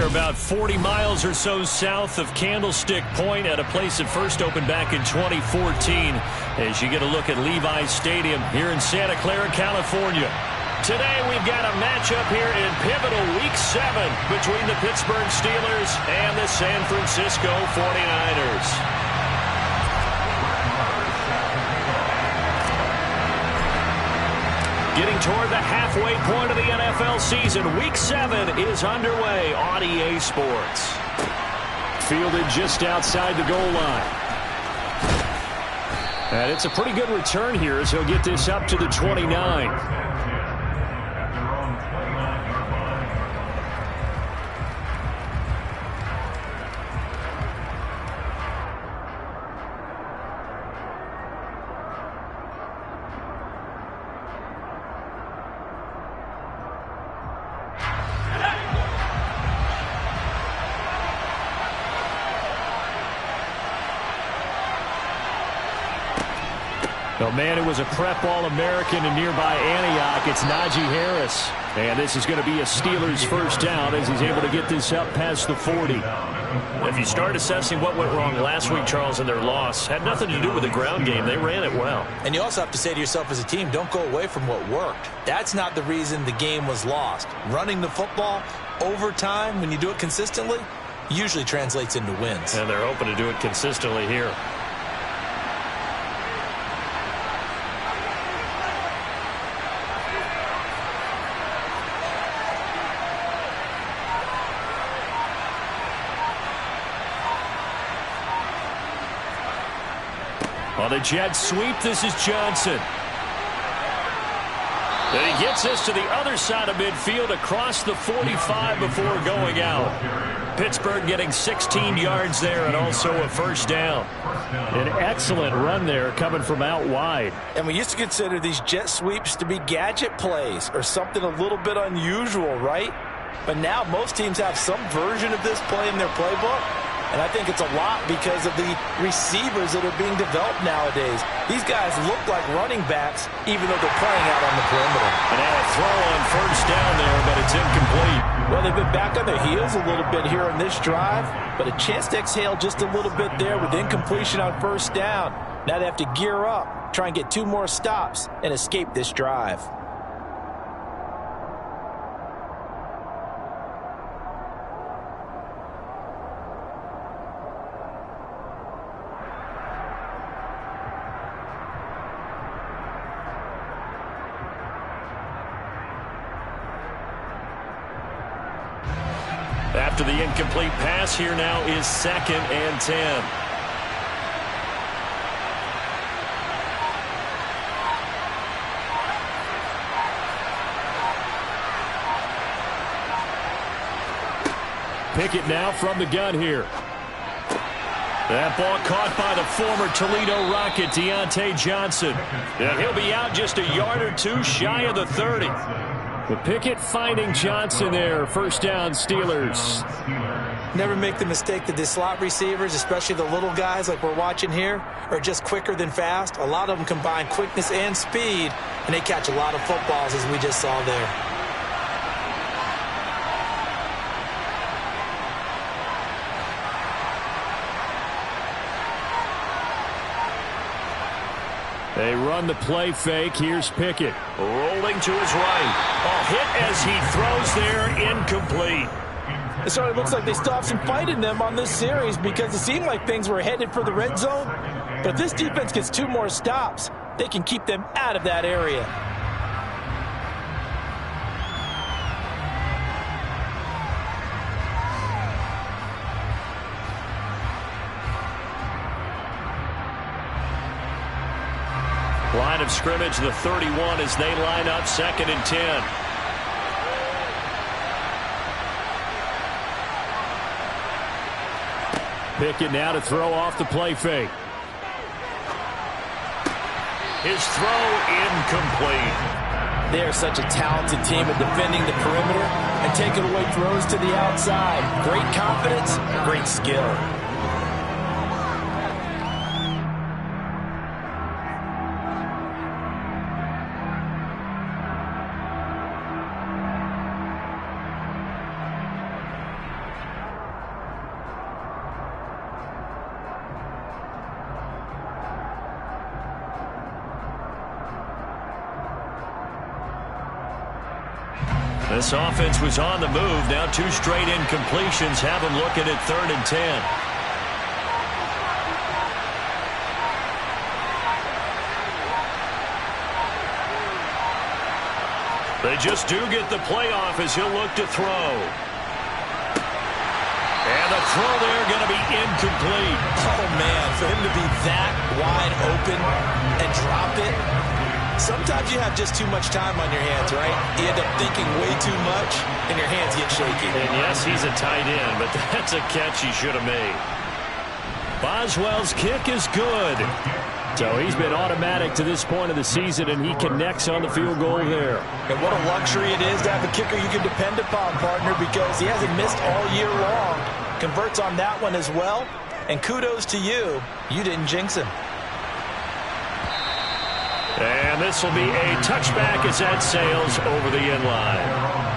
about 40 miles or so south of Candlestick Point at a place that first opened back in 2014 as you get a look at Levi's Stadium here in Santa Clara, California. Today we've got a matchup here in pivotal Week 7 between the Pittsburgh Steelers and the San Francisco 49ers. Getting toward the halfway point of the NFL season, Week 7 is underway on EA Sports. Fielded just outside the goal line. And it's a pretty good return here as he'll get this up to the 29. Oh, man, it was a prep All-American in nearby Antioch. It's Najee Harris. And this is going to be a Steelers first down as he's able to get this up past the 40. If you start assessing what went wrong last week, Charles, in their loss, had nothing to do with the ground game. They ran it well. And you also have to say to yourself as a team, don't go away from what worked. That's not the reason the game was lost. Running the football over time, when you do it consistently, usually translates into wins. And they're hoping to do it consistently here. On a jet sweep, this is Johnson. And he gets this to the other side of midfield across the 45 before going out. Pittsburgh getting 16 yards there and also a first down. An excellent run there coming from out wide. And we used to consider these jet sweeps to be gadget plays or something a little bit unusual, right? But now most teams have some version of this play in their playbook. And I think it's a lot because of the receivers that are being developed nowadays. These guys look like running backs even though they're playing out on the perimeter. And now a throw on first down there, but it's incomplete. Well, they've been back on their heels a little bit here on this drive, but a chance to exhale just a little bit there with incompletion on first down. Now they have to gear up, try and get 2 more stops, and escape this drive. After the incomplete pass, here now is 2nd and 10. Pickett now from the gun here. That ball caught by the former Toledo Rocket, Deontay Johnson. And he'll be out just a yard or 2 shy of the 30. But Pickett finding Johnson there. First down, Steelers. Never make the mistake that the slot receivers, especially the little guys like we're watching here, are just quicker than fast. A lot of them combine quickness and speed, and they catch a lot of footballs, as we just saw there. They run the play fake. Here's Pickett. Rolling to his right. A hit as he throws there, incomplete. It sort of looks like they still have some fight in them on this series because it seemed like things were headed for the red zone. But if this defense gets 2 more stops, they can keep them out of that area. Line of scrimmage, the 31 as they line up 2nd and 10. Pickett now to throw off the play fake. His throw incomplete. They're such a talented team at defending the perimeter and taking away throws to the outside. Great confidence, great skill. This offense was on the move. Now 2 straight incompletions have them looking at 3rd and 10. They just do get the playoff as he'll look to throw. And the throw there going to be incomplete. Oh, man, for him to be that wide open and drop it. Sometimes you have just too much time on your hands, right? You end up thinking way too much, and your hands get shaky. And yes, he's a tight end, but that's a catch he should have made. Boswell's kick is good. So he's been automatic to this point of the season, and he connects on the field goal there. And what a luxury it is to have a kicker you can depend upon, partner, because he hasn't missed all year long. Converts on that one as well. And kudos to you. You didn't jinx him. And this will be a touchback as that sails over the end line.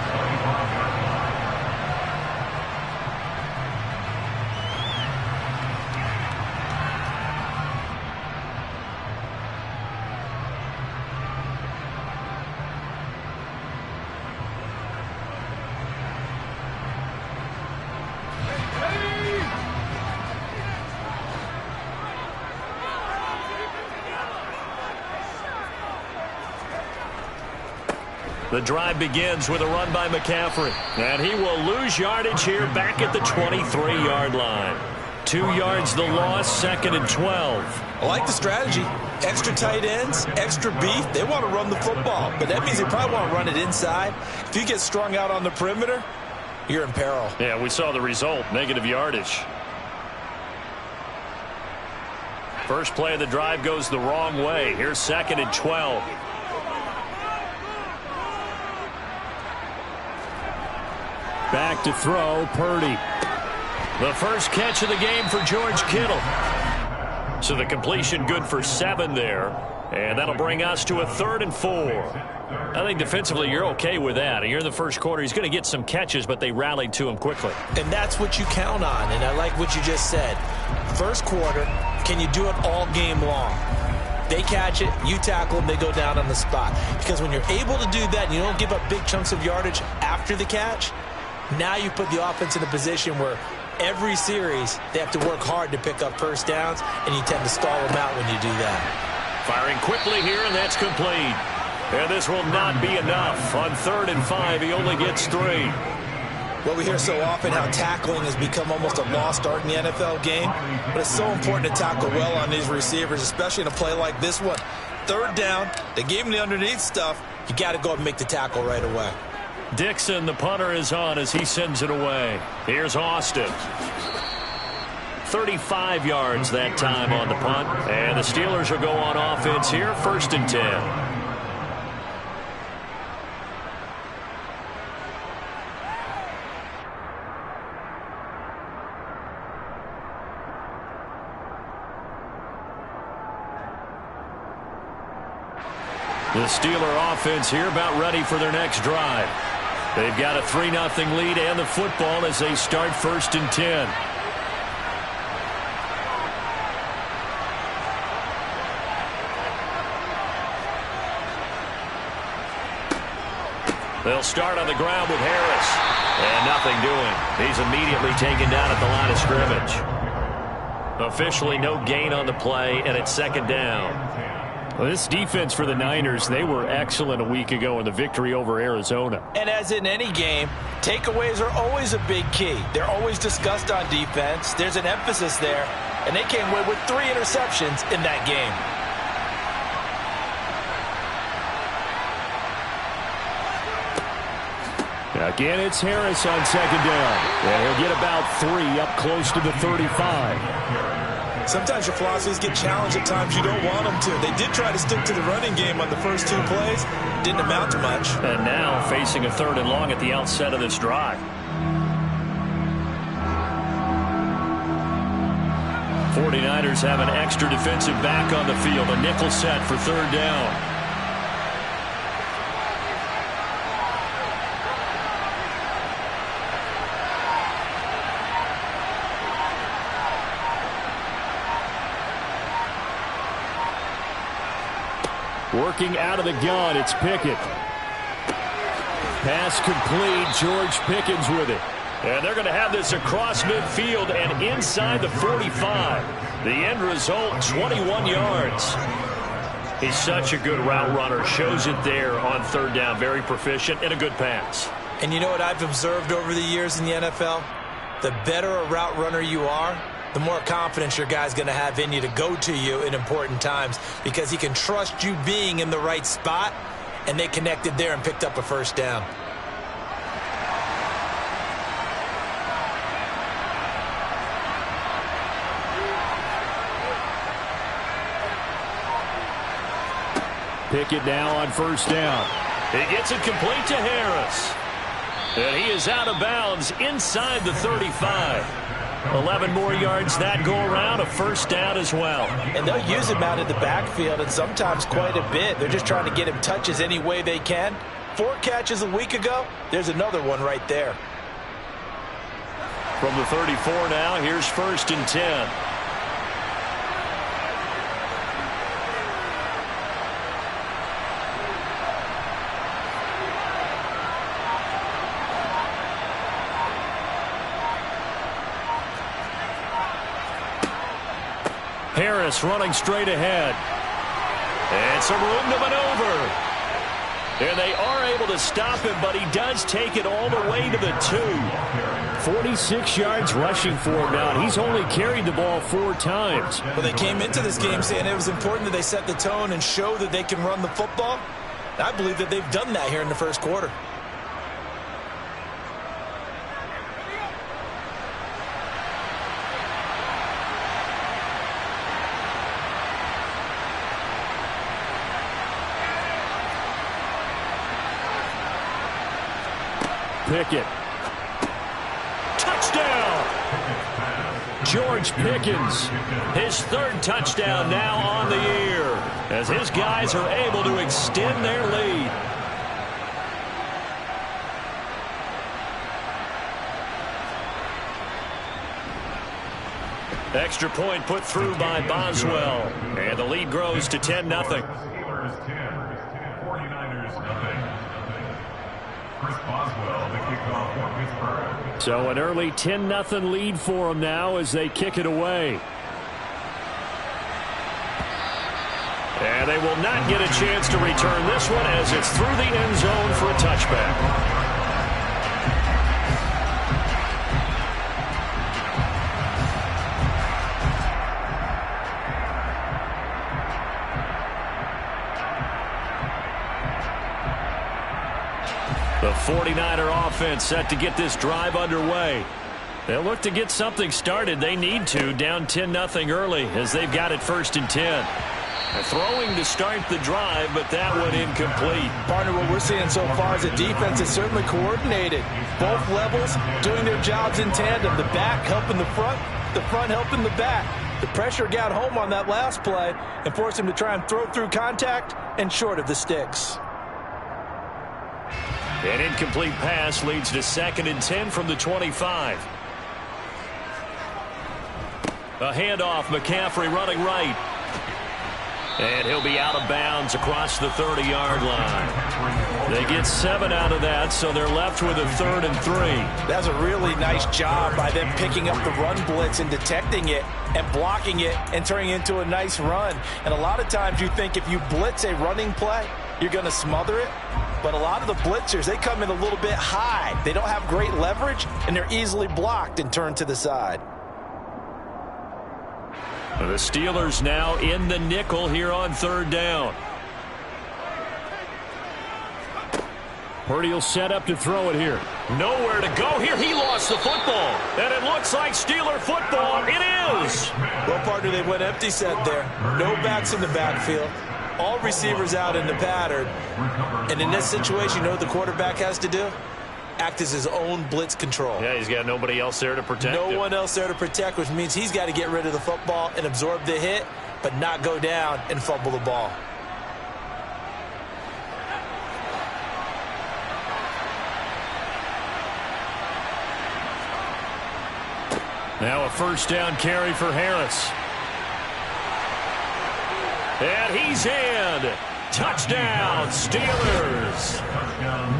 The drive begins with a run by McCaffrey. And he will lose yardage here back at the 23-yard line. 2 yards the loss, 2nd and 12. I like the strategy. Extra tight ends, extra beef. They want to run the football, but that means they probably want to run it inside. If you get strung out on the perimeter, you're in peril. Yeah, we saw the result, negative yardage. First play of the drive goes the wrong way. Here's 2nd and 12. Back to throw, Purdy. The first catch of the game for George Kittle. So the completion good for 7 there. And that'll bring us to a 3rd and 4. I think defensively you're okay with that. You're in the first quarter. He's going to get some catches, but they rallied to him quickly. And that's what you count on. And I like what you just said. First quarter, can you do it all game long? They catch it, you tackle them, they go down on the spot. Because when you're able to do that and you don't give up big chunks of yardage after the catch, now you put the offense in a position where every series they have to work hard to pick up first downs, and you tend to stall them out when you do that. Firing quickly here, and that's complete. And this will not be enough. On 3rd and 5, he only gets 3. Well, we hear so often how tackling has become almost a lost art in the NFL game, but it's so important to tackle well on these receivers, especially in a play like this one. 3rd down, they gave him the underneath stuff. You got to go and make the tackle right away. Dixon, the punter, is on as he sends it away. Here's Austin. 35 yards that time on the punt. And the Steelers will go on offense here, 1st and 10. The Steeler offense here about ready for their next drive. They've got a 3-0 lead and the football as they start 1st and 10. They'll start on the ground with Harris. And nothing doing. He's immediately taken down at the line of scrimmage. Officially no gain on the play, and it's 2nd down. Well, this defense for the Niners, they were excellent a week ago in the victory over Arizona. And as in any game, takeaways are always a big key. They're always discussed on defense. There's an emphasis there, and they came away with 3 interceptions in that game. Again, it's Harris on 2nd down. And he'll get about 3 up close to the 35. Sometimes your philosophies get challenged at times you don't want them to. They did try to stick to the running game on the first 2 plays. Didn't amount to much. And now facing a 3rd and long at the outset of this drive. 49ers have an extra defensive back on the field. A nickel set for 3rd down. Working out of the gun, it's Pickett. Pass complete. George Pickens with it. And they're going to have this across midfield and inside the 45. The end result, 21 yards. He's such a good route runner. Shows it there on third down. Very proficient and a good pass. And you know what I've observed over the years in the NFL? The better a route runner you are, the more confidence your guy's going to have in you to go to you in important times because he can trust you being in the right spot, and they connected there and picked up a first down. Pickett now on first down. He gets it complete to Harris. And he is out of bounds inside the 35. 11 more yards that go around, a first down as well. And they'll use him out in the backfield, and sometimes quite a bit. They're just trying to get him touches any way they can. 4 catches a week ago. There's another one right there. From the 34 now, here's first and 10. Harris running straight ahead. And some room to maneuver. And they are able to stop him, but he does take it all the way to the 2. 46 yards rushing for him now. He's only carried the ball 4 times. Well, they came into this game saying it was important that they set the tone and show that they can run the football. And I believe that they've done that here in the first quarter. Pickett. Touchdown! George Pickens, his 3rd touchdown now on the year, as his guys are able to extend their lead. Extra point put through by Boswell, and the lead grows to 10-0. So an early 10-0 lead for them now as they kick it away. And they will not get a chance to return this one as it's through the end zone for a touchback. The 49er offense set to get this drive underway. They'll look to get something started. They need to, down 10-0 early as they've got it 1st and 10. They're throwing to start the drive, but that one incomplete. Partner, what we're seeing so far is the defense is certainly coordinated. Both levels doing their jobs in tandem. The back helping the front helping the back. The pressure got home on that last play and forced him to try and throw through contact and short of the sticks. An incomplete pass leads to 2nd and 10 from the 25. A handoff, McCaffrey running right. And he'll be out of bounds across the 30-yard line. They get 7 out of that, so they're left with a 3rd and 3. That's a really nice job by them picking up the run blitz and detecting it and blocking it and turning it into a nice run. And a lot of times you think if you blitz a running play, you're going to smother it. But a lot of the blitzers, they come in a little bit high. They don't have great leverage, and they're easily blocked and turned to the side. The Steelers now in the nickel here on 3rd down. Purdy will set up to throw it here. Nowhere to go here. He lost the football. And it looks like Steeler football. It is. Well, partner, they went empty set there. No backs in the backfield. All receivers out in the pattern. And in this situation, you know what the quarterback has to do? Act as his own blitz control. Yeah, he's got nobody else there to protect him. No one else there to protect, which means he's got to get rid of the football and absorb the hit, but not go down and fumble the ball. Now a 1st down carry for Harris. And he's in. Touchdown, Steelers.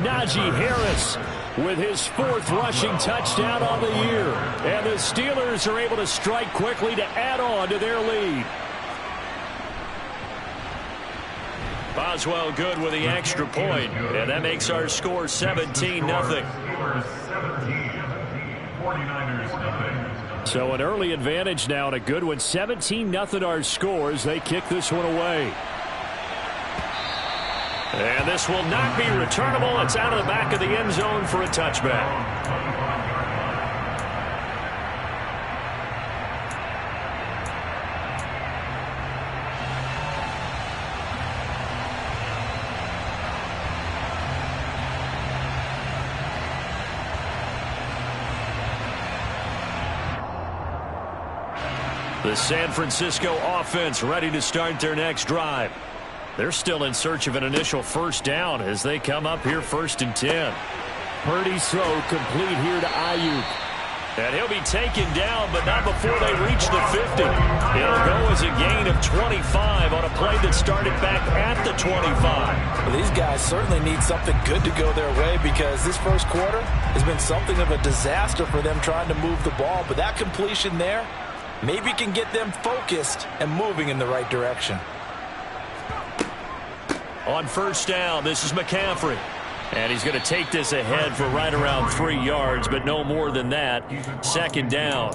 9 Najee Harris with his 4th rushing touchdown on the year. And the Steelers are able to strike quickly to add on to their lead. Boswell good with the extra point, and that makes our score 17-0. So an early advantage now and a good one. 17-0 our scores. They kick this one away. And this will not be returnable. It's out of the back of the end zone for a touchback. The San Francisco offense ready to start their next drive. They're still in search of an initial first down as they come up here 1st and 10. Purdy's throw complete here to Ayuk. And he'll be taken down, but not before they reach the 50. It'll go as a gain of 25 on a play that started back at the 25. Well, these guys certainly need something good to go their way because this first quarter has been something of a disaster for them trying to move the ball. But that completion there maybe can get them focused and moving in the right direction. On first down, this is McCaffrey. And he's going to take this ahead for right around 3 yards, but no more than that. 2nd down.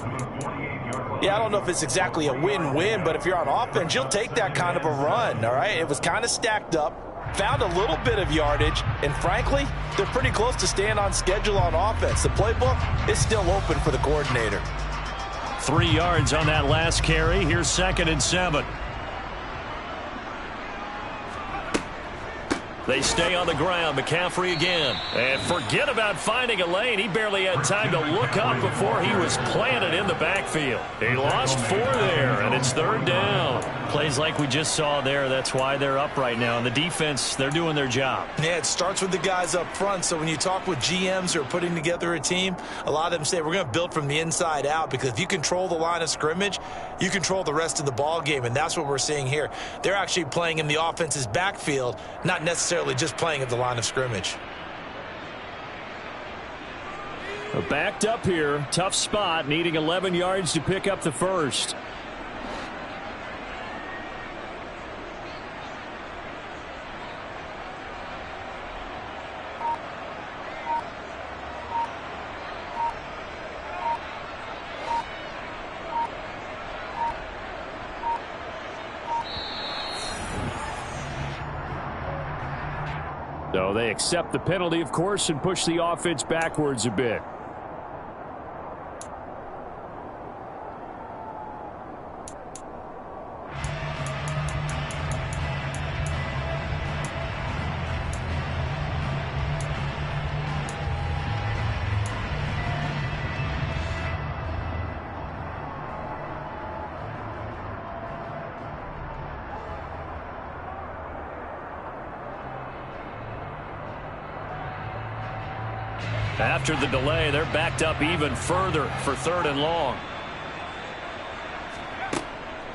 Yeah, I don't know if it's exactly a win-win, but if you're on offense, you'll take that kind of a run, all right? It was kind of stacked up, found a little bit of yardage, and frankly, they're pretty close to staying on schedule on offense. The playbook is still open for the coordinator. 3 yards on that last carry. Here's 2nd and 7. They stay on the ground. McCaffrey again. And forget about finding a lane. He barely had time to look up before he was planted in the backfield. He lost 4 there, and it's 3rd down. Plays like we just saw there. That's why they're up right now. And the defense, they're doing their job. Yeah, it starts with the guys up front. So when you talk with GMs who are putting together a team, a lot of them say we're going to build from the inside out because if you control the line of scrimmage, you control the rest of the ball game, and that's what we're seeing here. They're actually playing in the offense's backfield, not necessarily just playing at the line of scrimmage. Backed up here, tough spot, needing 11 yards to pick up the first. So they accept the penalty, of course, and push the offense backwards a bit. After the delay, they're backed up even further for 3rd and long.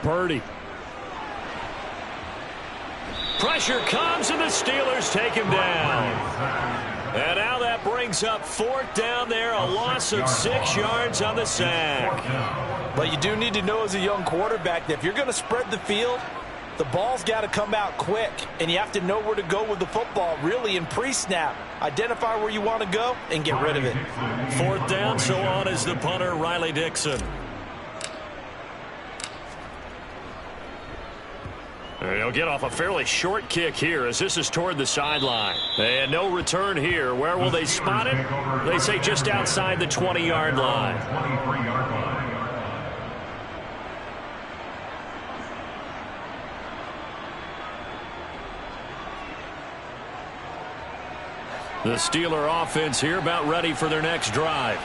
Purdy. Pressure comes, and the Steelers take him down. And now that brings up 4th down there, a loss of 6 yards on the sack. But you do need to know as a young quarterback that if you're going to spread the field, the ball's got to come out quick, and you have to know where to go with the football, really, in pre-snap. Identify where you want to go and get rid of it. 4th down, so on is the punter, Riley Dixon. He'll get off a fairly short kick here as this is toward the sideline. And no return here. Where will they spot it? They say just outside the 20-yard line. 23-yard line. The Steeler offense here about ready for their next drive.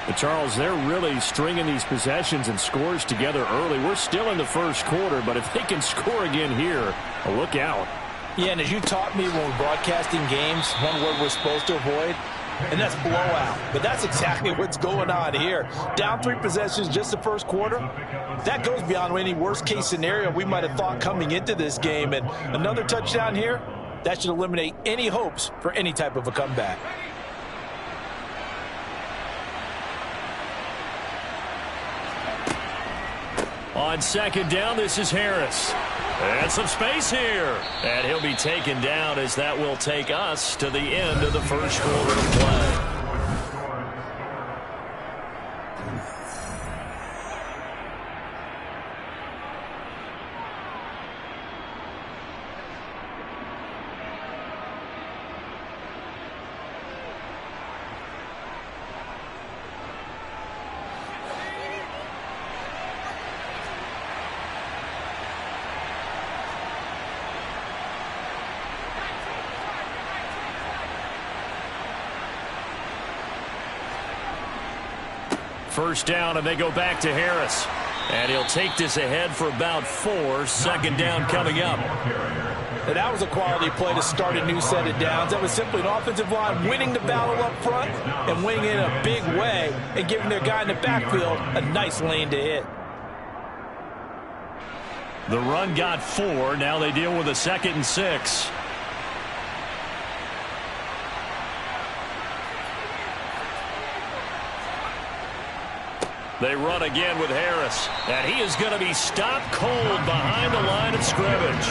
But Charles, they're really stringing these possessions and scores together early. We're still in the first quarter, but if they can score again here, look out. Yeah, and as you taught me when we're broadcasting games, one word we're supposed to avoid, and that's blowout. But that's exactly what's going on here. Down 3 possessions just the first quarter. That goes beyond any worst-case scenario we might have thought coming into this game. And another touchdown here, That should eliminate any hopes for any type of a comeback. On second down, this is Harris. And some space here. And he'll be taken down as that will take us to the end of the first quarter of play. First down, and they go back to Harris. And he'll take this ahead for about 4. Second down coming up. And that was a quality play to start a new set of downs. That was simply an offensive line winning the battle up front and winning in a big way and giving their guy in the backfield a nice lane to hit. The run got 4. Now they deal with a 2nd and 6. They run again with Harris. And he is going to be stopped cold behind the line of scrimmage.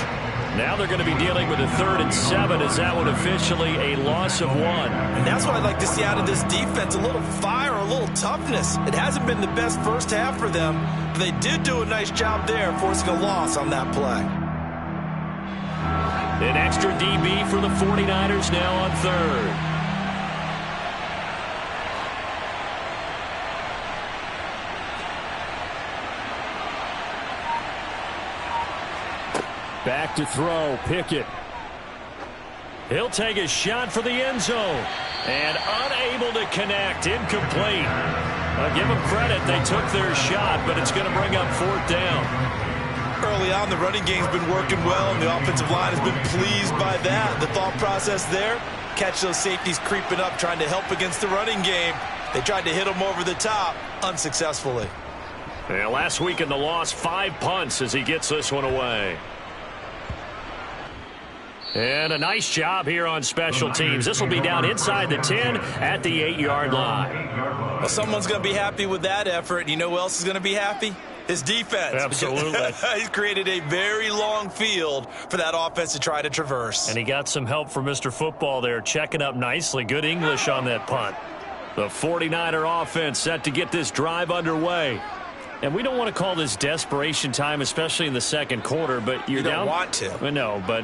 Now they're going to be dealing with a 3rd and 7 as that one officially a loss of 1. And that's what I'd like to see out of this defense, a little fire, a little toughness. It hasn't been the best first half for them, but they did do a nice job there forcing a loss on that play. An extra DB for the 49ers now on 3rd. Back to throw, Pickett. He'll take a shot for the end zone. And unable to connect, incomplete. I'll give them credit, they took their shot, but it's going to bring up 4th down. Early on, the running game's been working well, and the offensive line has been pleased by that. The thought process there, catch those safeties creeping up, trying to help against the running game. They tried to hit them over the top, unsuccessfully. Yeah, last week in the loss, 5 punts as he gets this one away. And a nice job here on special teams. This will be down inside the 10 at the 8-yard line. Well, someone's going to be happy with that effort. You know who else is going to be happy? His defense. Absolutely. He's created a very long field for that offense to try to traverse. And he got some help from Mr. Football there, checking up nicely. Good English on that punt. The 49er offense set to get this drive underway. And we don't want to call this desperation time, especially in the second quarter, but you're down. You don't want to. No, but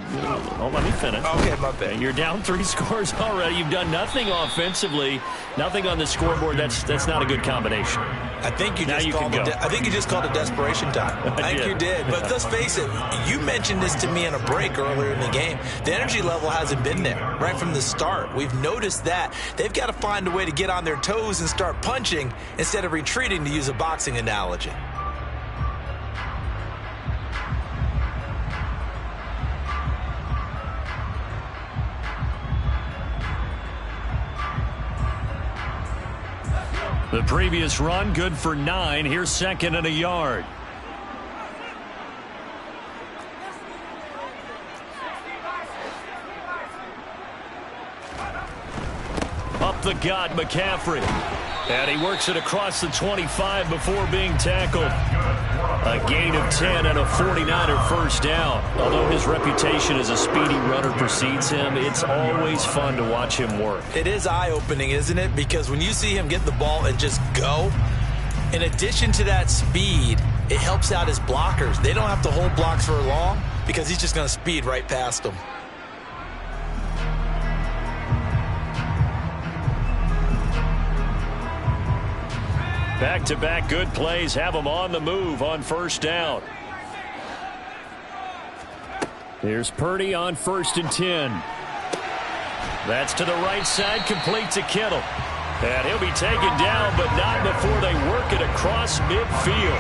let me finish. Okay, my bad. You're down 3 scores already. You've done nothing offensively, nothing on the scoreboard. That's not a good combination. I think you just called it desperation time. I think you did. But let's face it, you mentioned this to me in a break earlier in the game. The energy level hasn't been there right from the start. We've noticed that. They've got to find a way to get on their toes and start punching instead of retreating, to use a boxing analogy. The previous run, good for 9. Here's 2nd and a yard. Up the gut, McCaffrey. And he works it across the 25 before being tackled. A gain of 10 and a 49er first down. Although his reputation as a speedy runner precedes him, it's always fun to watch him work. It is eye-opening, isn't it? Because when you see him get the ball and just go, in addition to that speed, it helps out his blockers. They don't have to hold blocks for long because he's just going to speed right past them. Back-to-back good plays have them on the move on first down. Here's Purdy on 1st and 10. That's to the right side, complete to Kittle. And he'll be taken down, but not before they work it across midfield.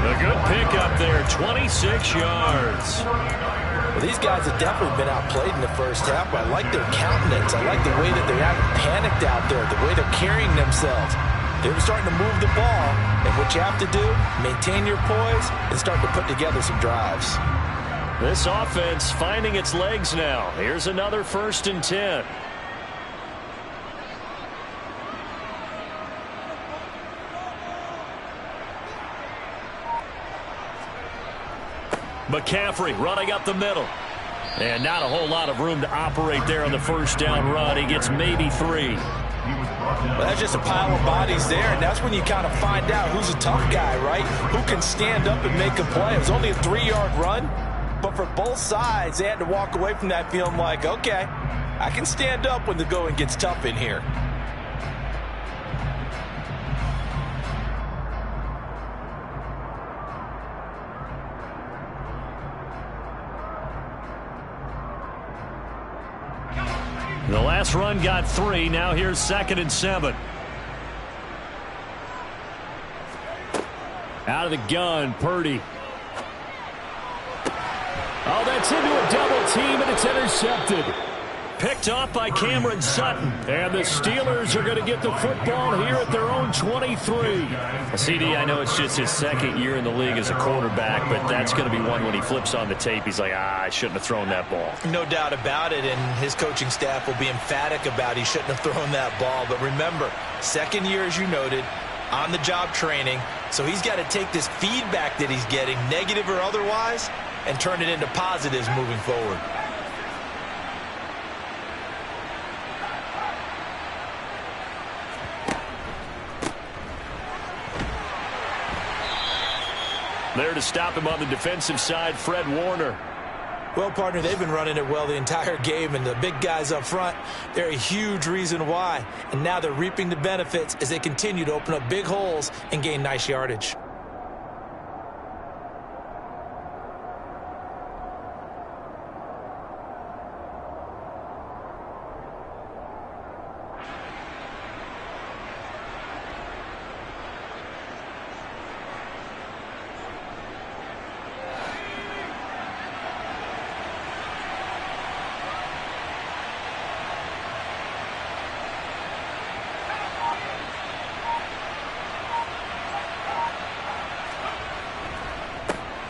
A good pickup there, 26 yards. Well, these guys have definitely been outplayed in the first half, but I like their countenance. I like the way that they haven't panicked out there, the way they're carrying themselves. They're starting to move the ball, and what you have to do, maintain your poise and start to put together some drives. This offense finding its legs now. Here's another 1st and 10. McCaffrey running up the middle. And not a whole lot of room to operate there on the 1st down run. He gets maybe 3. Well, that's just a pile of bodies there, and that's when you kind of find out who's a tough guy, right? Who can stand up and make a play. It was only a 3-yard run, but for both sides, they had to walk away from that feeling like, okay, I can stand up when the going gets tough in here. The last run got 3. Now here's 2nd and 7. Out of the gun, Purdy. Oh, that's into a double team, and it's intercepted. Picked off by Cameron Sutton. And the Steelers are going to get the football here at their own 23. CD, I know it's just his 2nd year in the league as a quarterback, but that's going to be one when he flips on the tape. He's like, I shouldn't have thrown that ball. No doubt about it, and his coaching staff will be emphatic about he shouldn't have thrown that ball. But remember, 2nd year, as you noted, on-the-job training. So he's got to take this feedback that he's getting, negative or otherwise, and turn it into positives moving forward. There to stop him on the defensive side, Fred Warner. Well, partner, they've been running it well the entire game, and the big guys up front, they're a huge reason why. And now they're reaping the benefits as they continue to open up big holes and gain nice yardage.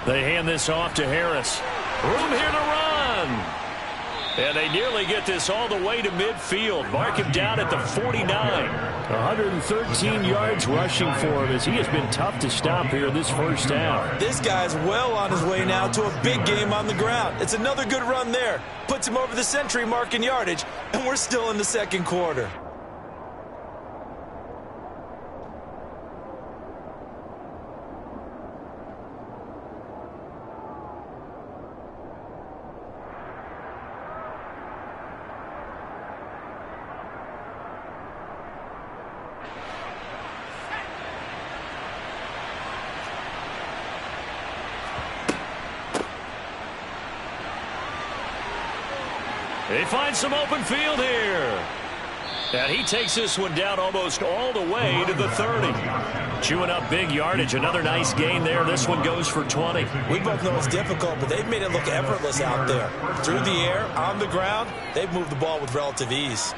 They hand this off to Harris. Room here to run. And they nearly get this all the way to midfield. Mark him down at the 49. 113 yards rushing for him as he has been tough to stop here this 1st half. This guy's well on his way now to a big game on the ground. It's another good run there. Puts him over the century mark in yardage, and we're still in the 2nd quarter. They find some open field here. And he takes this one down almost all the way to the 30. Chewing up big yardage. Another nice gain there. This one goes for 20. We both know it's difficult, but they've made it look effortless out there. Through the air, on the ground, they've moved the ball with relative ease.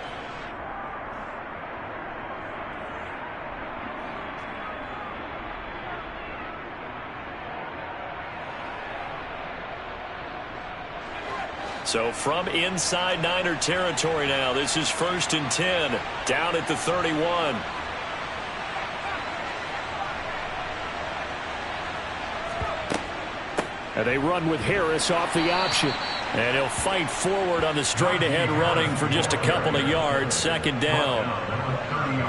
So from inside Niner territory now, this is 1st and 10, down at the 31. And they run with Harris off the option. And he'll fight forward on the straight-ahead running for just a couple of yards, 2nd down.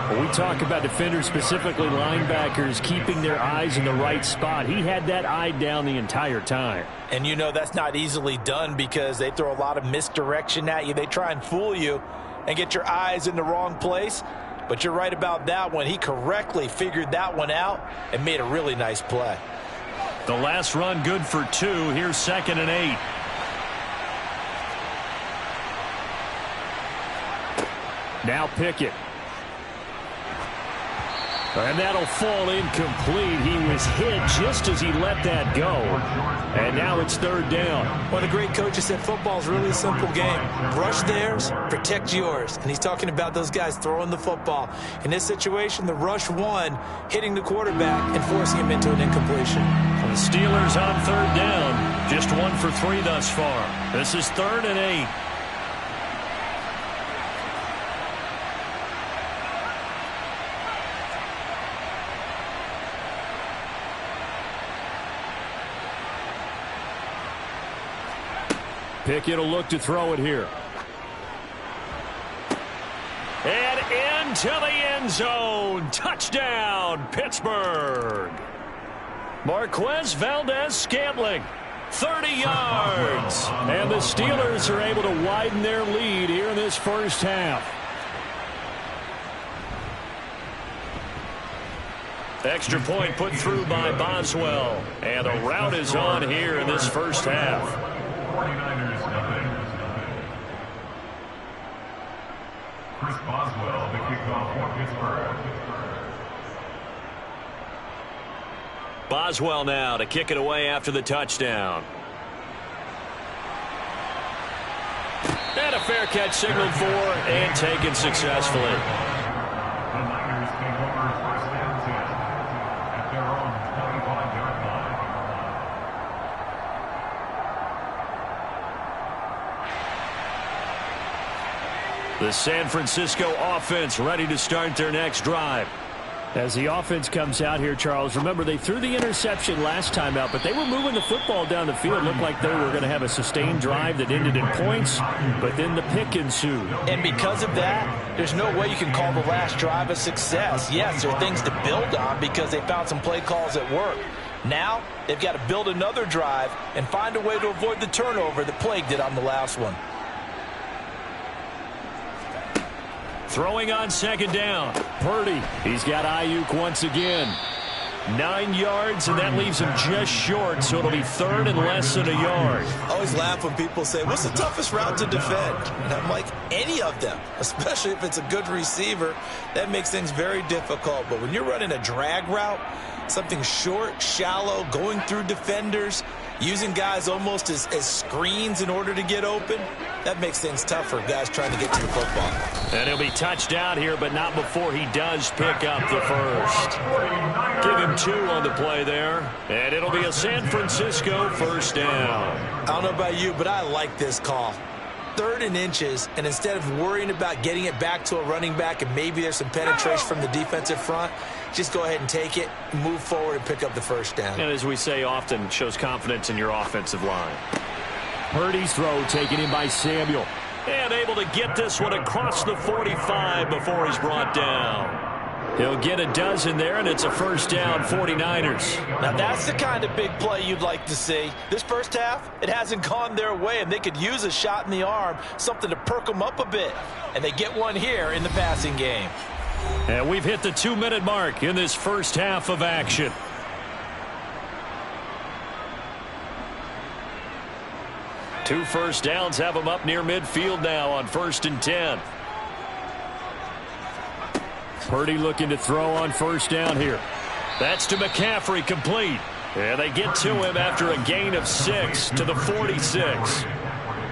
When we talk about defenders, specifically linebackers, keeping their eyes in the right spot, he had that eye down the entire time. And you know that's not easily done because they throw a lot of misdirection at you. They try and fool you and get your eyes in the wrong place. But you're right about that one. He correctly figured that one out and made a really nice play. The last run good for 2. Here's 2nd and 8. Now Pickett. And that'll fall incomplete. He was hit just as he let that go. And now it's 3rd down. One of the great coaches said football is really a simple game. Rush theirs, protect yours. And he's talking about those guys throwing the football. In this situation, the rush won, hitting the quarterback and forcing him into an incompletion. The Steelers on 3rd down. Just 1 for 3 thus far. This is 3rd and 8. Pickett will look to throw it here. And into the end zone. Touchdown, Pittsburgh. Marquez Valdez-Scantling, 30 yards. And the Steelers are able to widen their lead here in this first half. Extra point put through by Boswell. And a rout is on here in this first half. 49ers nothing. Chris Boswell, the kickoff for Pittsburgh. Boswell now to kick it away after the touchdown. And a fair catch signaled for and taken successfully. The Niners take over first and 10 at their own 25-yard line. The San Francisco offense ready to start their next drive. As the offense comes out here, Charles, remember they threw the interception last time out, but they were moving the football down the field. It looked like they were going to have a sustained drive that ended in points, but then the pick ensued. And because of that, there's no way you can call the last drive a success. Yes, there are things to build on because they found some play calls that work. Now, they've got to build another drive and find a way to avoid the turnover that plagued it on the last one. Throwing on second down. Purdy. He's got Ayuk once again. 9 yards, and that leaves him just short, so it'll be 3rd and less than a yard. I always laugh when people say, what's the toughest route to defend? And I'm like, any of them, especially if it's a good receiver. That makes things very difficult. But when you're running a drag route, something short, shallow, going through defenders, using guys almost as screens in order to get open, that makes things tough for guys trying to get to the football. And he'll be touched out here, but not before he does pick up the first. Give him 2 on the play there, and it'll be a San Francisco first down. I don't know about you, but I like this call. 3rd and inches, and instead of worrying about getting it back to a running back and maybe there's some penetration from the defensive front, just go ahead and take it, move forward, and pick up the first down. And as we say often, shows confidence in your offensive line. Purdy's throw taken in by Samuel. And able to get this one across the 45 before he's brought down. He'll get a dozen there, and it's a first down, 49ers. Now, that's the kind of big play you'd like to see. This first half, it hasn't gone their way, and they could use a shot in the arm, something to perk them up a bit. And they get one here in the passing game. And we've hit the 2-minute mark in this first half of action. Two first downs have them up near midfield now on 1st and 10. Purdy looking to throw on first down here. That's to McCaffrey, complete. And they get to him after a gain of 6 to the 46.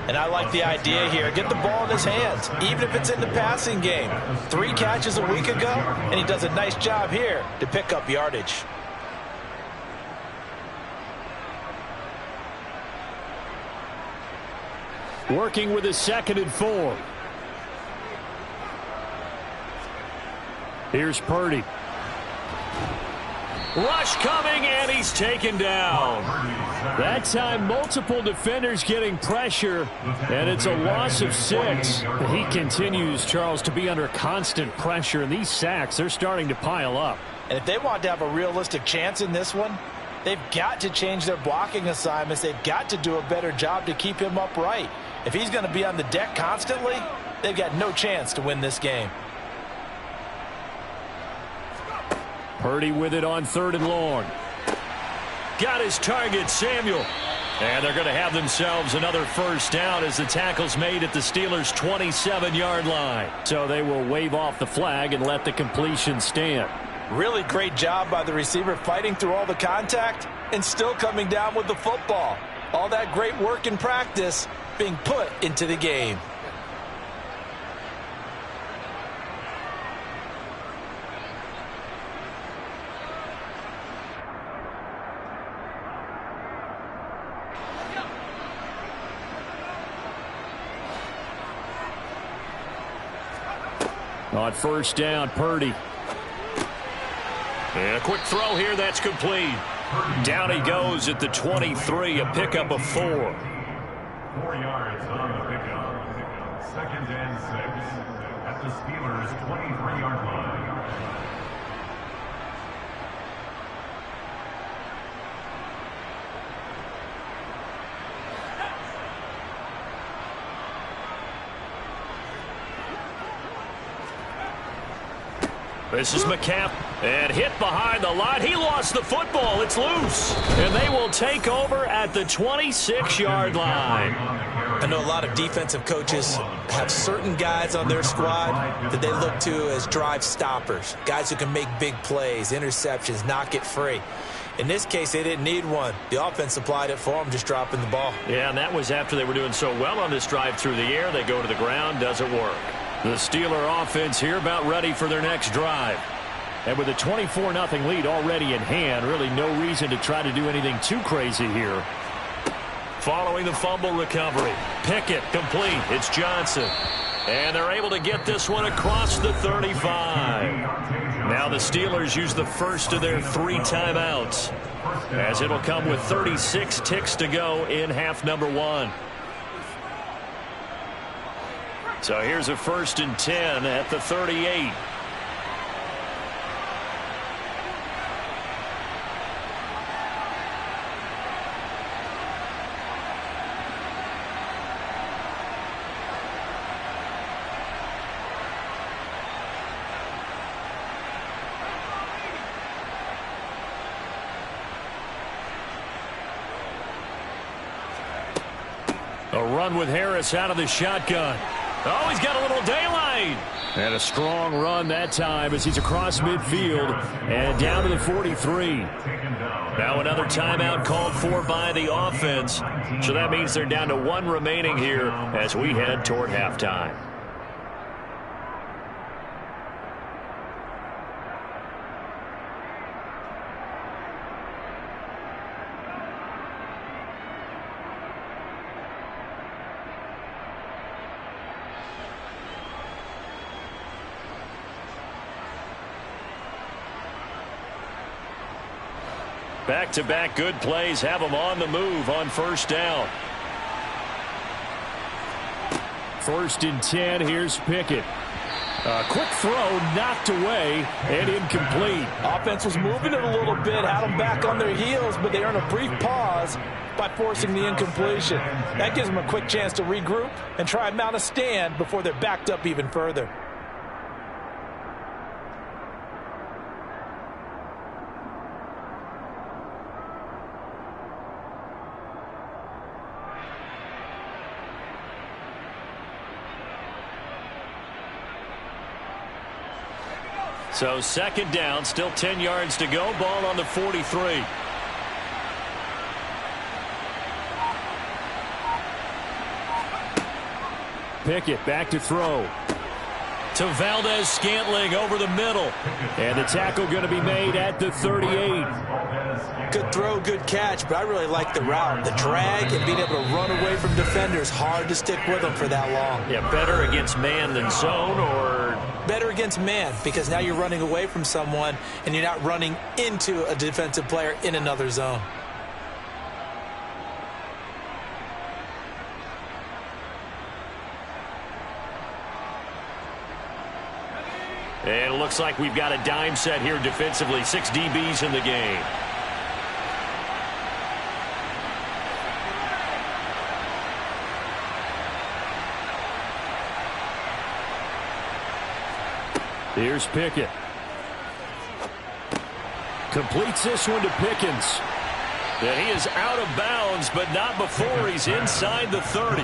And I like the idea here. Get the ball in his hands, even if it's in the passing game. 3 catches a week ago, and he does a nice job here to pick up yardage. Working with his 2nd and 4. Here's Purdy. Rush coming, and he's taken down. That time, multiple defenders getting pressure, and it's a loss of 6. He continues, Charles, to be under constant pressure, and these sacks, they're starting to pile up. And if they want to have a realistic chance in this one, they've got to change their blocking assignments. They've got to do a better job to keep him upright. If he's going to be on the deck constantly, they've got no chance to win this game. Purdy with it on 3rd and long. Got his target, Samuel. And they're going to have themselves another first down as the tackle's made at the Steelers' 27-yard line. So they will wave off the flag and let the completion stand. Really great job by the receiver fighting through all the contact and still coming down with the football. All that great work in practice being put into the game. On first down, Purdy. And a quick throw here, that's complete. Down he goes at the 23, a pickup of 4. 4 yards on the pickup. 2nd and 6 at the Steelers' 23-yard line. This is McCaffrey, and hit behind the line. He lost the football. It's loose. And they will take over at the 26-yard line. I know a lot of defensive coaches have certain guys on their squad that they look to as drive stoppers, guys who can make big plays, interceptions, knock it free. In this case, they didn't need one. The offense supplied it for them, just dropping the ball. Yeah, and that was after they were doing so well on this drive through the air. They go to the ground, doesn't work. The Steeler offense here about ready for their next drive. And with a 24-0 lead already in hand, really no reason to try to do anything too crazy here. Following the fumble recovery, Pickett complete. It's Johnson. And they're able to get this one across the 35. Now the Steelers use the first of their 3 timeouts, as it'll come with 36 ticks to go in half number 1. So here's a 1st and 10 at the 38. A run with Harris out of the shotgun. Oh, he's got a little daylight. And a strong run that time as he's across midfield and down to the 43. Now another timeout called for by the offense. So that means they're down to 1 remaining here as we head toward halftime. Back-to-back good plays have them on the move on first down. 1st and 10. Here's Pickett. A quick throw knocked away and incomplete. Offense was moving it a little bit, had them back on their heels, but they earned a brief pause by forcing the incompletion. That gives them a quick chance to regroup and try and mount a stand before they're backed up even further. So 2nd down, still 10 yards to go. Ball on the 43. Pickett back to throw. To Valdez-Scantling over the middle. And the tackle going to be made at the 38. Good throw, good catch, but I really like the route. The drag and being able to run away from defenders, hard to stick with them for that long. Yeah, better against man than zone, or? Better against man, because now you're running away from someone and you're not running into a defensive player in another zone. And it looks like we've got a dime set here defensively. 6 DBs in the game. Here's Pickett. Completes this one to Pickens. And he is out of bounds, but not before he's inside the 30.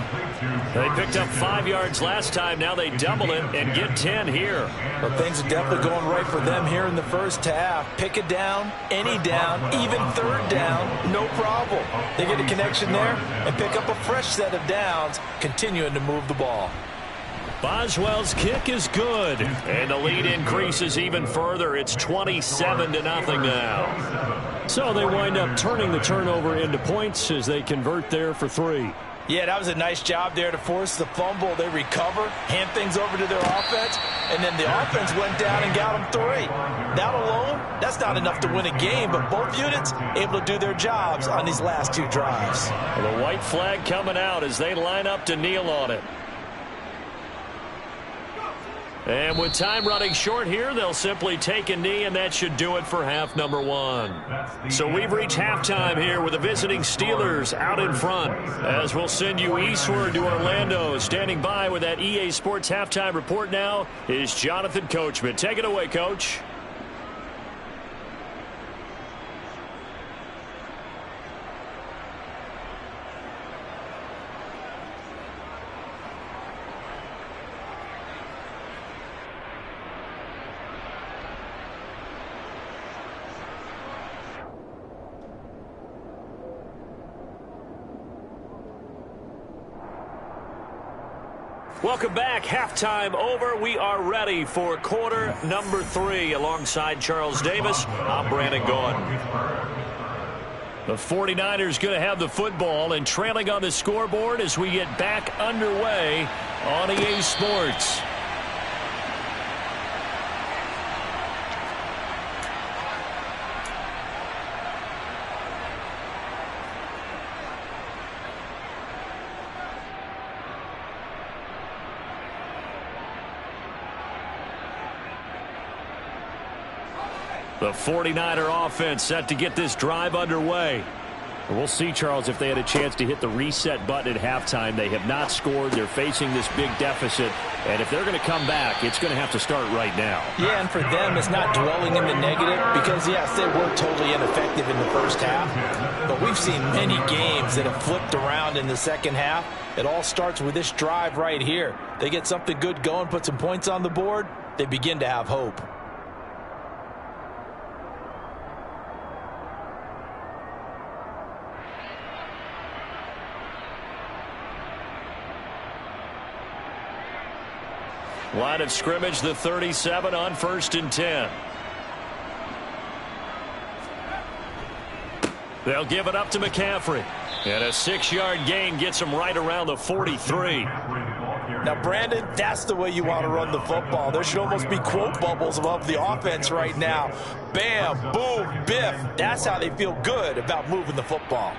They picked up 5 yards last time. Now they double it and get 10 here. Well, things are definitely going right for them here in the first half. Pick it down, any down, even 3rd down, no problem. They get a connection there and pick up a fresh set of downs, continuing to move the ball. Boswell's kick is good, and the lead increases even further. It's 27-0 now. So they wind up turning the turnover into points as they convert there for 3. Yeah, that was a nice job there to force the fumble. They recover, hand things over to their offense, and then the offense went down and got them 3. That alone, that's not enough to win a game, but both units able to do their jobs on these last 2 drives. Well, the white flag coming out as they line up to kneel on it. And with time running short here, they'll simply take a knee, and that should do it for half number 1. So we've reached halftime here with the visiting Steelers out in front, as we'll send you eastward to Orlando. Standing by with that EA Sports halftime report now is Jonathan Coachman. Take it away, Coach. Welcome back. Halftime over. We are ready for quarter number 3. Alongside Charles Davis, I'm Brandon Gaudin. The 49ers going to have the football and trailing on the scoreboard as we get back underway on EA Sports. The 49er offense set to get this drive underway. We'll see, Charles, if they had a chance to hit the reset button at halftime. They have not scored. They're facing this big deficit. And if they're going to come back, it's going to have to start right now. Yeah, and for them, it's not dwelling in the negative because, yes, they were totally ineffective in the first half. But we've seen many games that have flipped around in the second half. It all starts with this drive right here. They get something good going, put some points on the board, they begin to have hope. Line of scrimmage, the 37 on 1st and 10. They'll give it up to McCaffrey. And a 6-yard gain gets him right around the 43. Now, Brandon, that's the way you want to run the football. There should almost be quote bubbles above the offense right now. Bam, boom, biff. That's how they feel good about moving the football.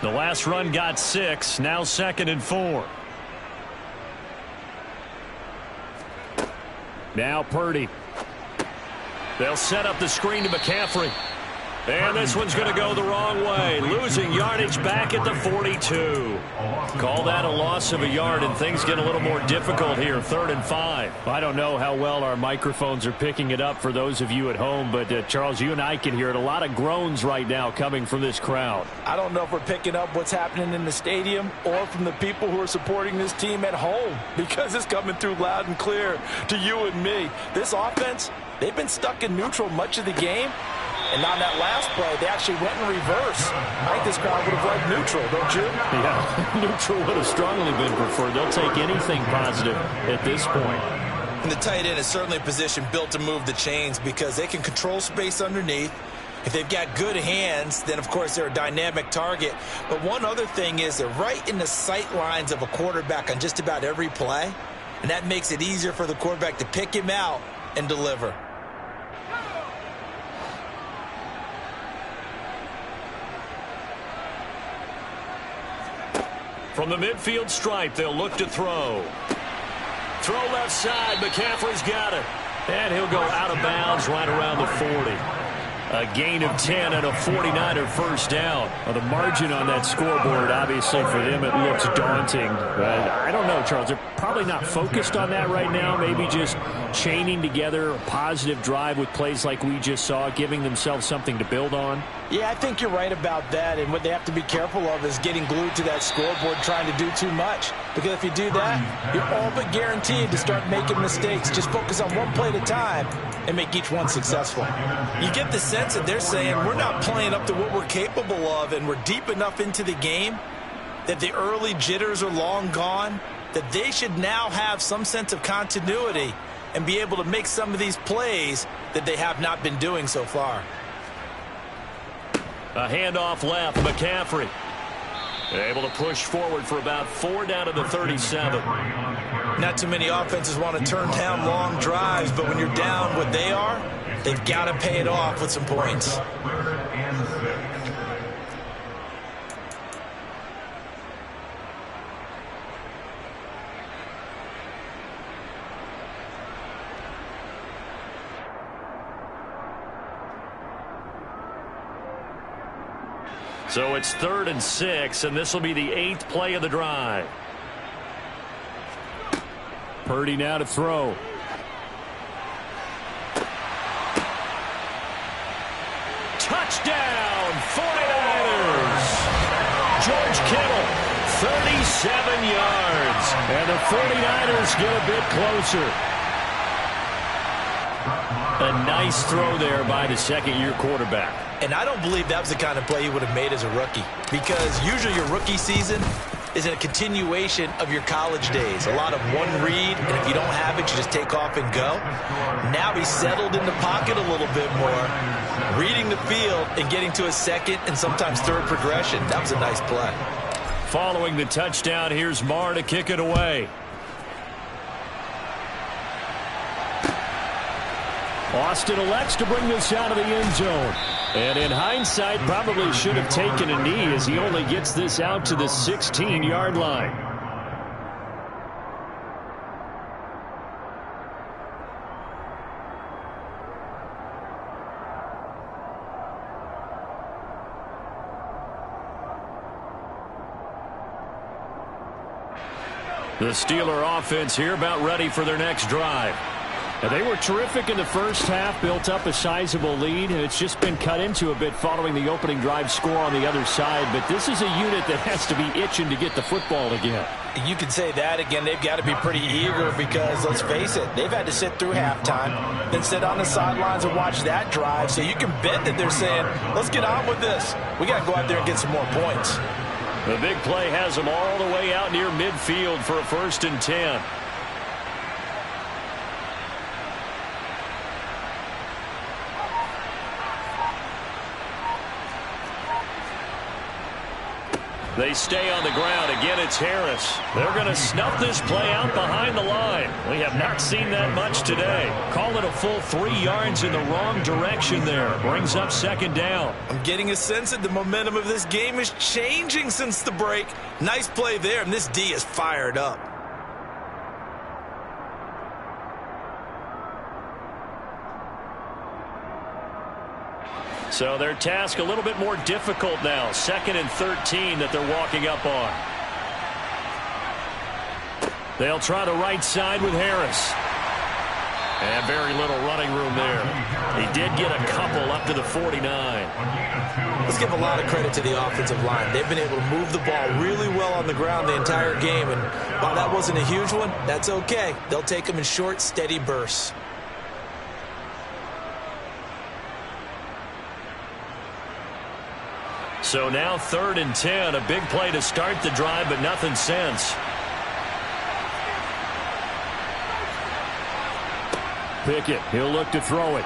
The last run got 6, now 2nd and 4. Now Purdy. They'll set up the screen to McCaffrey. And this one's going to go the wrong way. Losing yardage back at the 42. Call that a loss of a yard, and things get a little more difficult here. 3rd and 5. I don't know how well our microphones are picking it up for those of you at home, but Charles, you and I can hear it. A lot of groans right now coming from this crowd. I don't know if we're picking up what's happening in the stadium or from the people who are supporting this team at home, because it's coming through loud and clear to you and me. This offense, they've been stuck in neutral much of the game. And on that last play, they actually went in reverse. I think this crowd would have liked neutral, don't you? Yeah, neutral would have strongly been preferred. They'll take anything positive at this point. And the tight end is certainly a position built to move the chains because they can control space underneath. If they've got good hands, then, of course, they're a dynamic target. But one other thing is they're right in the sight lines of a quarterback on just about every play. And that makes it easier for the quarterback to pick him out and deliver. From the midfield stripe, they'll look to throw. Throw left side. McCaffrey's got it. And he'll go out of bounds right around the 40. A gain of 10 and a 49er first down. Well, the margin on that scoreboard, obviously, for them, it looks daunting. But I don't know, Charles. They're probably not focused on that right now. Maybe just chaining together a positive drive with plays like we just saw, giving themselves something to build on. Yeah, I think you're right about that. And what they have to be careful of is getting glued to that scoreboard trying to do too much. Because if you do that, you're all but guaranteed to start making mistakes. Just focus on one play at a time and make each one successful. You get the sense that they're saying we're not playing up to what we're capable of, and we're deep enough into the game that the early jitters are long gone, that they should now have some sense of continuity and be able to make some of these plays that they have not been doing so far. A handoff left, McCaffrey. Able to push forward for about 4 down to the 37. Not too many offenses want to turn down long drives, but when you're down what they are, they've got to pay it off with some points. So it's 3rd and 6, and this will be the 8th play of the drive. Purdy now to throw. Touchdown, 49ers! George Kittle, 37 yards. And the 49ers get a bit closer. A nice throw there by the second-year quarterback. And I don't believe that was the kind of play he would have made as a rookie, because usually your rookie season is a continuation of your college days. A lot of one read, and if you don't have it, you just take off and go. Now he's settled in the pocket a little bit more, reading the field and getting to a second and sometimes third progression. That was a nice play. Following the touchdown, here's Marr to kick it away. Austin elects to bring this out of the end zone. And in hindsight, probably should have taken a knee as he only gets this out to the 16-yard line. The Steeler offense here about ready for their next drive. And they were terrific in the first half, built up a sizable lead, and it's just been cut into a bit following the opening drive score on the other side. But this is a unit that has to be itching to get the football again. You could say that again. They've got to be pretty eager because, let's face it, they've had to sit through halftime, then sit on the sidelines and watch that drive. So you can bet that they're saying, let's get on with this. We got to go out there and get some more points. The big play has them all the way out near midfield for a 1st and 10. They stay on the ground. Again, it's Harris. They're going to snuff this play out behind the line. We have not seen that much today. Call it a full 3 yards in the wrong direction there. Brings up 2nd down. I'm getting a sense that the momentum of this game is changing since the break. Nice play there, and this D is fired up. So their task a little bit more difficult now. 2nd and 13 that they're walking up on. They'll try the right side with Harris. And very little running room there. He did get a couple up to the 49. Let's give a lot of credit to the offensive line. They've been able to move the ball really well on the ground the entire game. And while that wasn't a huge one, that's okay. They'll take them in short, steady bursts. So now 3rd and 10, a big play to start the drive, but nothing since. Pickett, he'll look to throw it.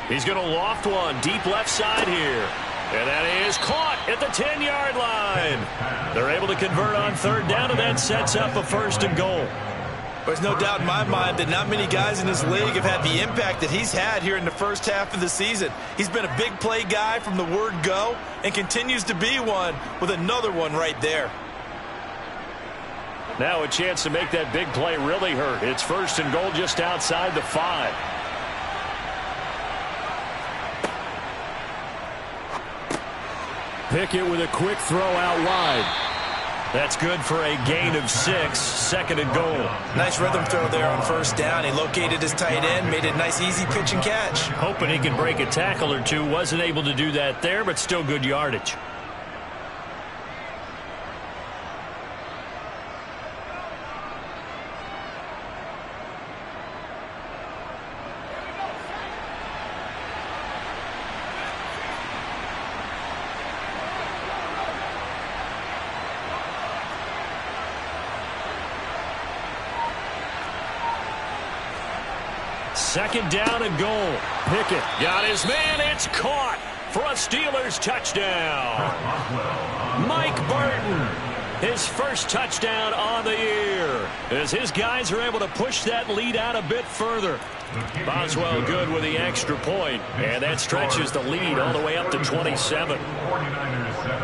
He's going to loft one deep left side here. And that is caught at the 10-yard line. They're able to convert on 3rd down, and that sets up a 1st and goal. There's no doubt in my mind that not many guys in this league have had the impact that he's had here in the first half of the season. He's been a big play guy from the word go and continues to be one with another one right there. Now a chance to make that big play really hurt. It's 1st and goal just outside the 5. Pickett with a quick throw out wide. That's good for a gain of 6, 2nd and goal. Nice rhythm throw there on 1st down. He located his tight end, made a nice easy pitch and catch. Hoping he can break a tackle or two. Wasn't able to do that there, but still good yardage. Second down and goal. Pickett got his man. It's caught for a Steelers touchdown. Mike Burton, his first touchdown on the year, as his guys are able to push that lead out a bit further. Boswell good with the extra point, and that stretches the lead all the way up to 27. 49ers 7.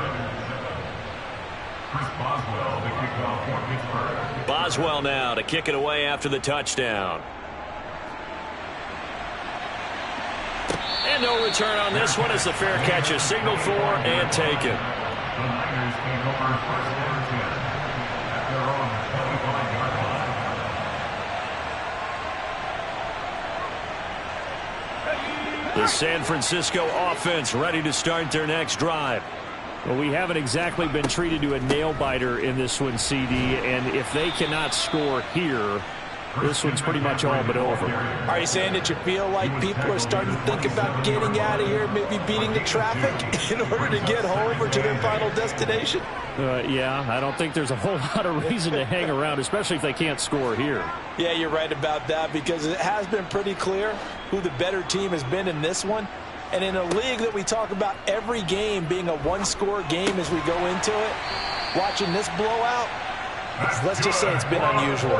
Chris Boswell, the kickoff for Pittsburgh. Boswell now to kick it away after the touchdown. And no return on this one as the fair catch is signaled for and taken. The Niners take over first and 10 at their own 25-yard line. The San Francisco offense ready to start their next drive. Well, we haven't exactly been treated to a nail-biter in this one, CD, and if they cannot score here, this one's pretty much all but over. Are you saying that you feel like people are starting to think about getting out of here, maybe beating the traffic in order to get home or to their final destination? Yeah, I don't think there's a whole lot of reason to hang around, especially if they can't score here. Yeah, you're right about that, because it has been pretty clear who the better team has been in this one. And in a league that we talk about every game being a one-score game as we go into it, watching this blowout, let's just say it's been unusual.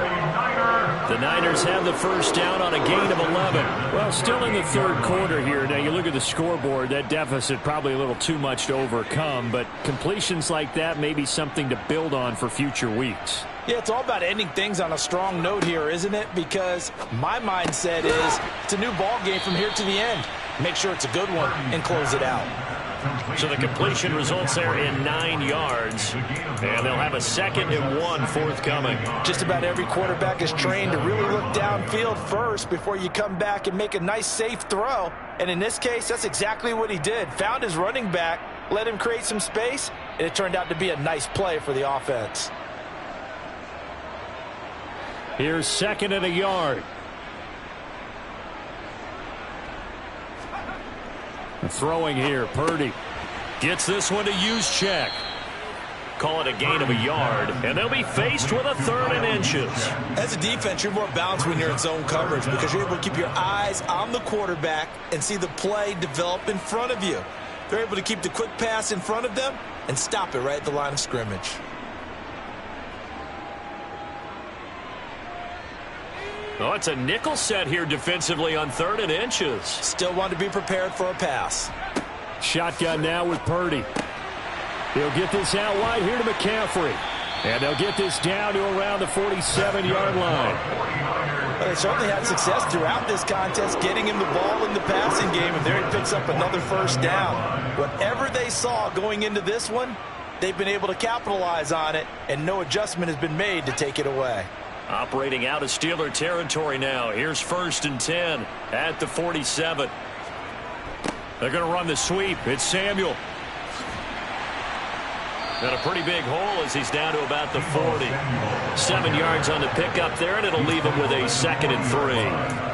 The Niners have the first down on a gain of 11. Well, still in the third quarter here. Now, you look at the scoreboard, that deficit probably a little too much to overcome, but completions like that may be something to build on for future weeks. Yeah, it's all about ending things on a strong note here, isn't it? Because my mindset is it's a new ball game from here to the end. Make sure it's a good one and close it out. So the completion results there in 9 yards, and they'll have a 2nd and 1 forthcoming. Just about every quarterback is trained to really look downfield first before you come back and make a nice, safe throw. And in this case, that's exactly what he did. Found his running back, let him create some space, and it turned out to be a nice play for the offense. Here's 2nd and a yard. Throwing here, Purdy. Gets this one to Juszczyk. Call it a gain of a yard, and they'll be faced with a 3rd and inches. As a defense, you're more balanced when you're in zone coverage because you're able to keep your eyes on the quarterback and see the play develop in front of you. They're able to keep the quick pass in front of them and stop it right at the line of scrimmage. Oh, it's a nickel set here defensively on 3rd and inches. Still want to be prepared for a pass. Shotgun now with Purdy. He'll get this out wide here to McCaffrey. And they'll get this down to around the 47-yard line. Well, they certainly had success throughout this contest getting him the ball in the passing game, and there he picks up another first down. Whatever they saw going into this one, they've been able to capitalize on it, and no adjustment has been made to take it away. Operating out of Steeler territory now. Here's 1st and 10 at the 47. They're going to run the sweep. It's Samuel. Got a pretty big hole as he's down to about the 40. 7 yards on the pickup there, and it'll leave him with a 2nd and 3.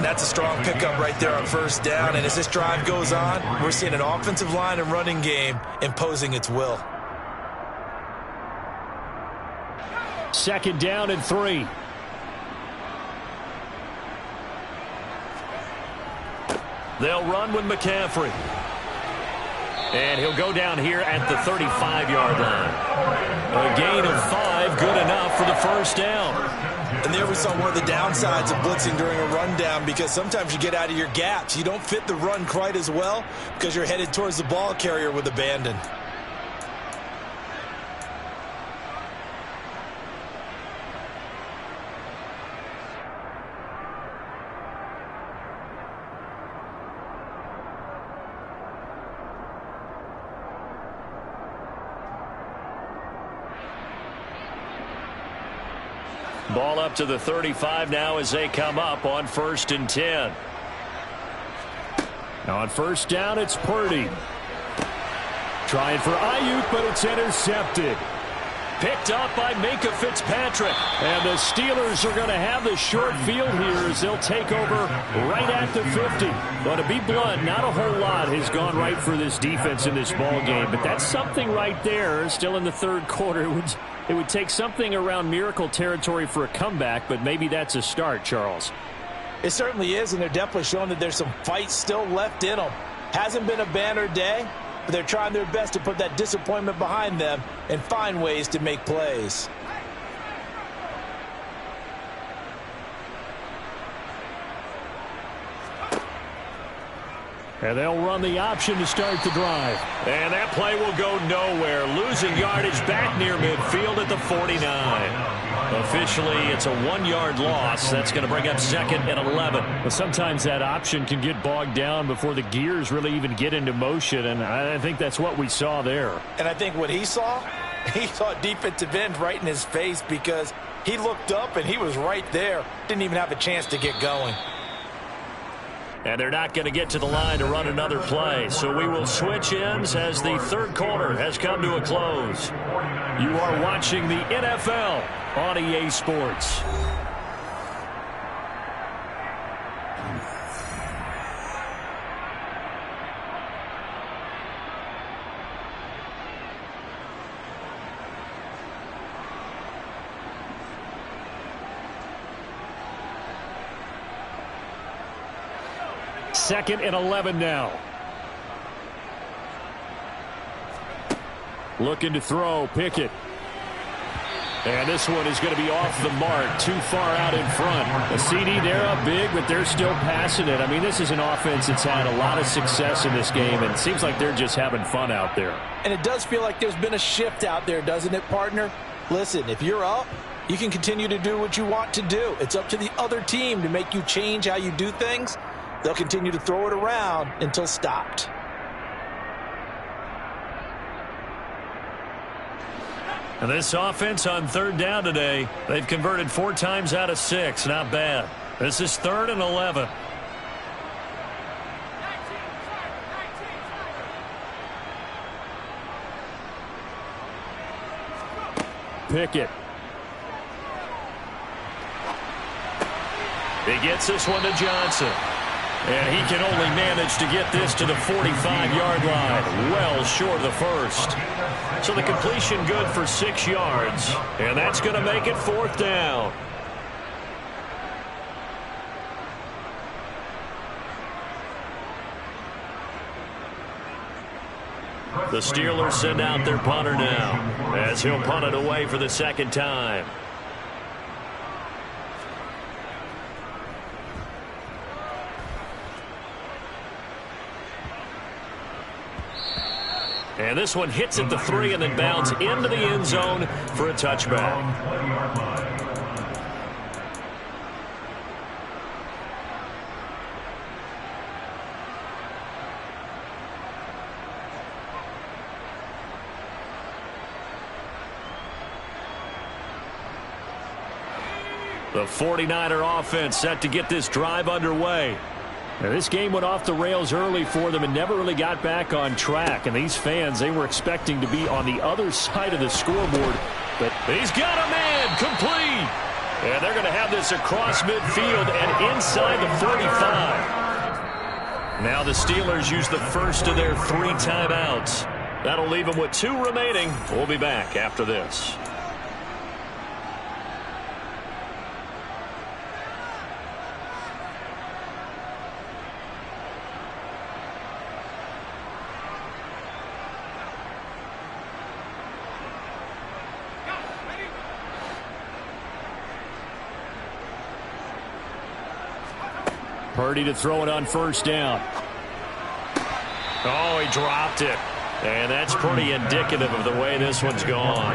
That's a strong pickup right there on first down, and as this drive goes on, we're seeing an offensive line and running game imposing its will. 2nd down and 3. They'll run with McCaffrey. And he'll go down here at the 35-yard line. A gain of 5, good enough for the first down. And there we saw one of the downsides of blitzing during a rundown, because sometimes you get out of your gaps. You don't fit the run quite as well because you're headed towards the ball carrier with abandon. Ball up to the 35 now as they come up on 1st and 10. Now on first down, it's Purdy. Trying for Ayuk, but it's intercepted. Picked up by Minkah Fitzpatrick. And the Steelers are going to have the short field here as they'll take over right at the 50. But to be blunt, not a whole lot has gone right for this defense in this ball game. But that's something right there. Still in the third quarter. It would take something around miracle territory for a comeback, but maybe that's a start, Charles. It certainly is, and they're definitely showing that there's some fight still left in them. Hasn't been a banner day, but they're trying their best to put that disappointment behind them and find ways to make plays. And they'll run the option to start the drive. And that play will go nowhere. Losing yardage back near midfield at the 49. Officially, it's a 1-yard loss. That's going to bring up 2nd and 11. Well, sometimes that option can get bogged down before the gears really even get into motion, and I think that's what we saw there. And I think what he saw defensive end right in his face, because he looked up and he was right there. Didn't even have a chance to get going. And they're not going to get to the line to run another play. So we will switch ends as the third quarter has come to a close. You are watching the NFL on EA Sports. Second and 11 now. Looking to throw, Pickett. And this one is going to be off the mark, too far out in front. A CD, they're up big, but they're still passing it. I mean, this is an offense that's had a lot of success in this game, and it seems like they're just having fun out there. And it does feel like there's been a shift out there, doesn't it, partner? Listen, if you're up, you can continue to do what you want to do. It's up to the other team to make you change how you do things. They'll continue to throw it around until stopped. And this offense on third down today, they've converted 4 times out of 6. Not bad. This is 3rd and 11. Pickett. He gets this one to Johnson. And he can only manage to get this to the 45-yard line, well short of the first. So the completion good for 6 yards, and that's going to make it 4th down. The Steelers send out their punter now, as he'll punt it away for the 2nd time. And this one hits at the 3 and then bounds into the end zone for a touchback. The 49er offense set to get this drive underway. Now, this game went off the rails early for them and never really got back on track. And these fans, they were expecting to be on the other side of the scoreboard. But he's got a man complete. And they're going to have this across midfield and inside the 45. Now the Steelers use the first of their 3 timeouts. That'll leave them with 2 remaining. We'll be back after this. Purdy to throw it on 1st down. Oh, he dropped it. And that's pretty indicative of the way this one's gone.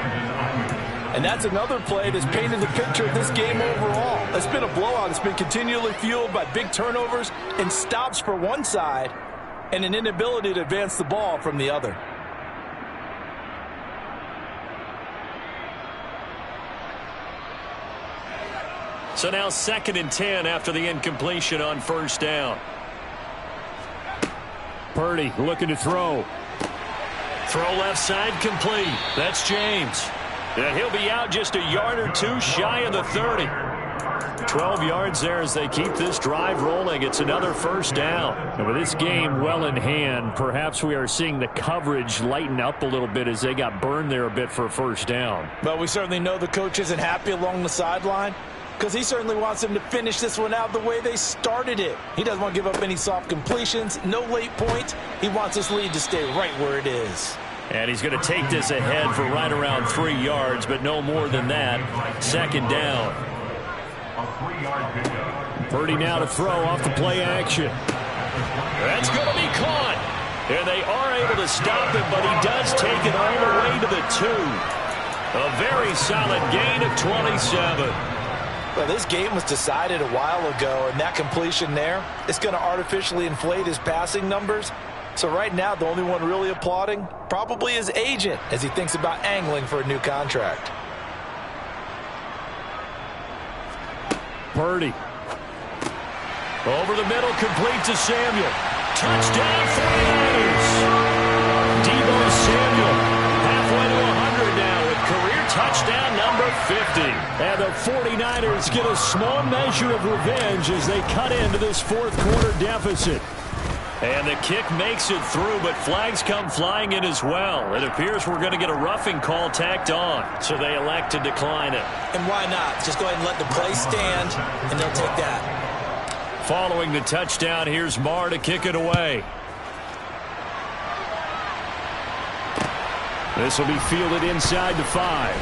And that's another play that's painted the picture of this game overall. It's been a blowout. It's been continually fueled by big turnovers and stops for one side and an inability to advance the ball from the other. So now 2nd and 10 after the incompletion on 1st down. Purdy looking to throw. Throw left side complete. That's James. And he'll be out just a yard or 2 shy of the 30. 12 yards there as they keep this drive rolling. It's another 1st down. And with this game well in hand, perhaps we are seeing the coverage lighten up a little bit as they got burned there a bit for a 1st down. But we certainly know the coach isn't happy along the sideline. because he certainly wants them to finish this one out the way they started it. He doesn't want to give up any soft completions, no late points. He wants this lead to stay right where it is. And he's going to take this ahead for right around 3 yards, but no more than that. Second down. Purdy now to throw off the play action. That's going to be caught. And they are able to stop him, but he does take it all the way to the 2. A very solid gain of 27. Well, this game was decided a while ago, and that completion there, it's going to artificially inflate his passing numbers. So right now, the only one really applauding probably his agent as he thinks about angling for a new contract. Purdy. Over the middle, complete to Samuel. Touchdown, 49ers. Deebo Samuel, halfway to 100 now with career touchdown number 50. And the 49ers get a small measure of revenge as they cut into this fourth quarter deficit. And the kick makes it through, but flags come flying in as well. It appears we're going to get a roughing call tacked on, so they elect to decline it. And why not? Just go ahead and let the play stand, and they'll take that. Following the touchdown, here's Marr to kick it away. This will be fielded inside the 5.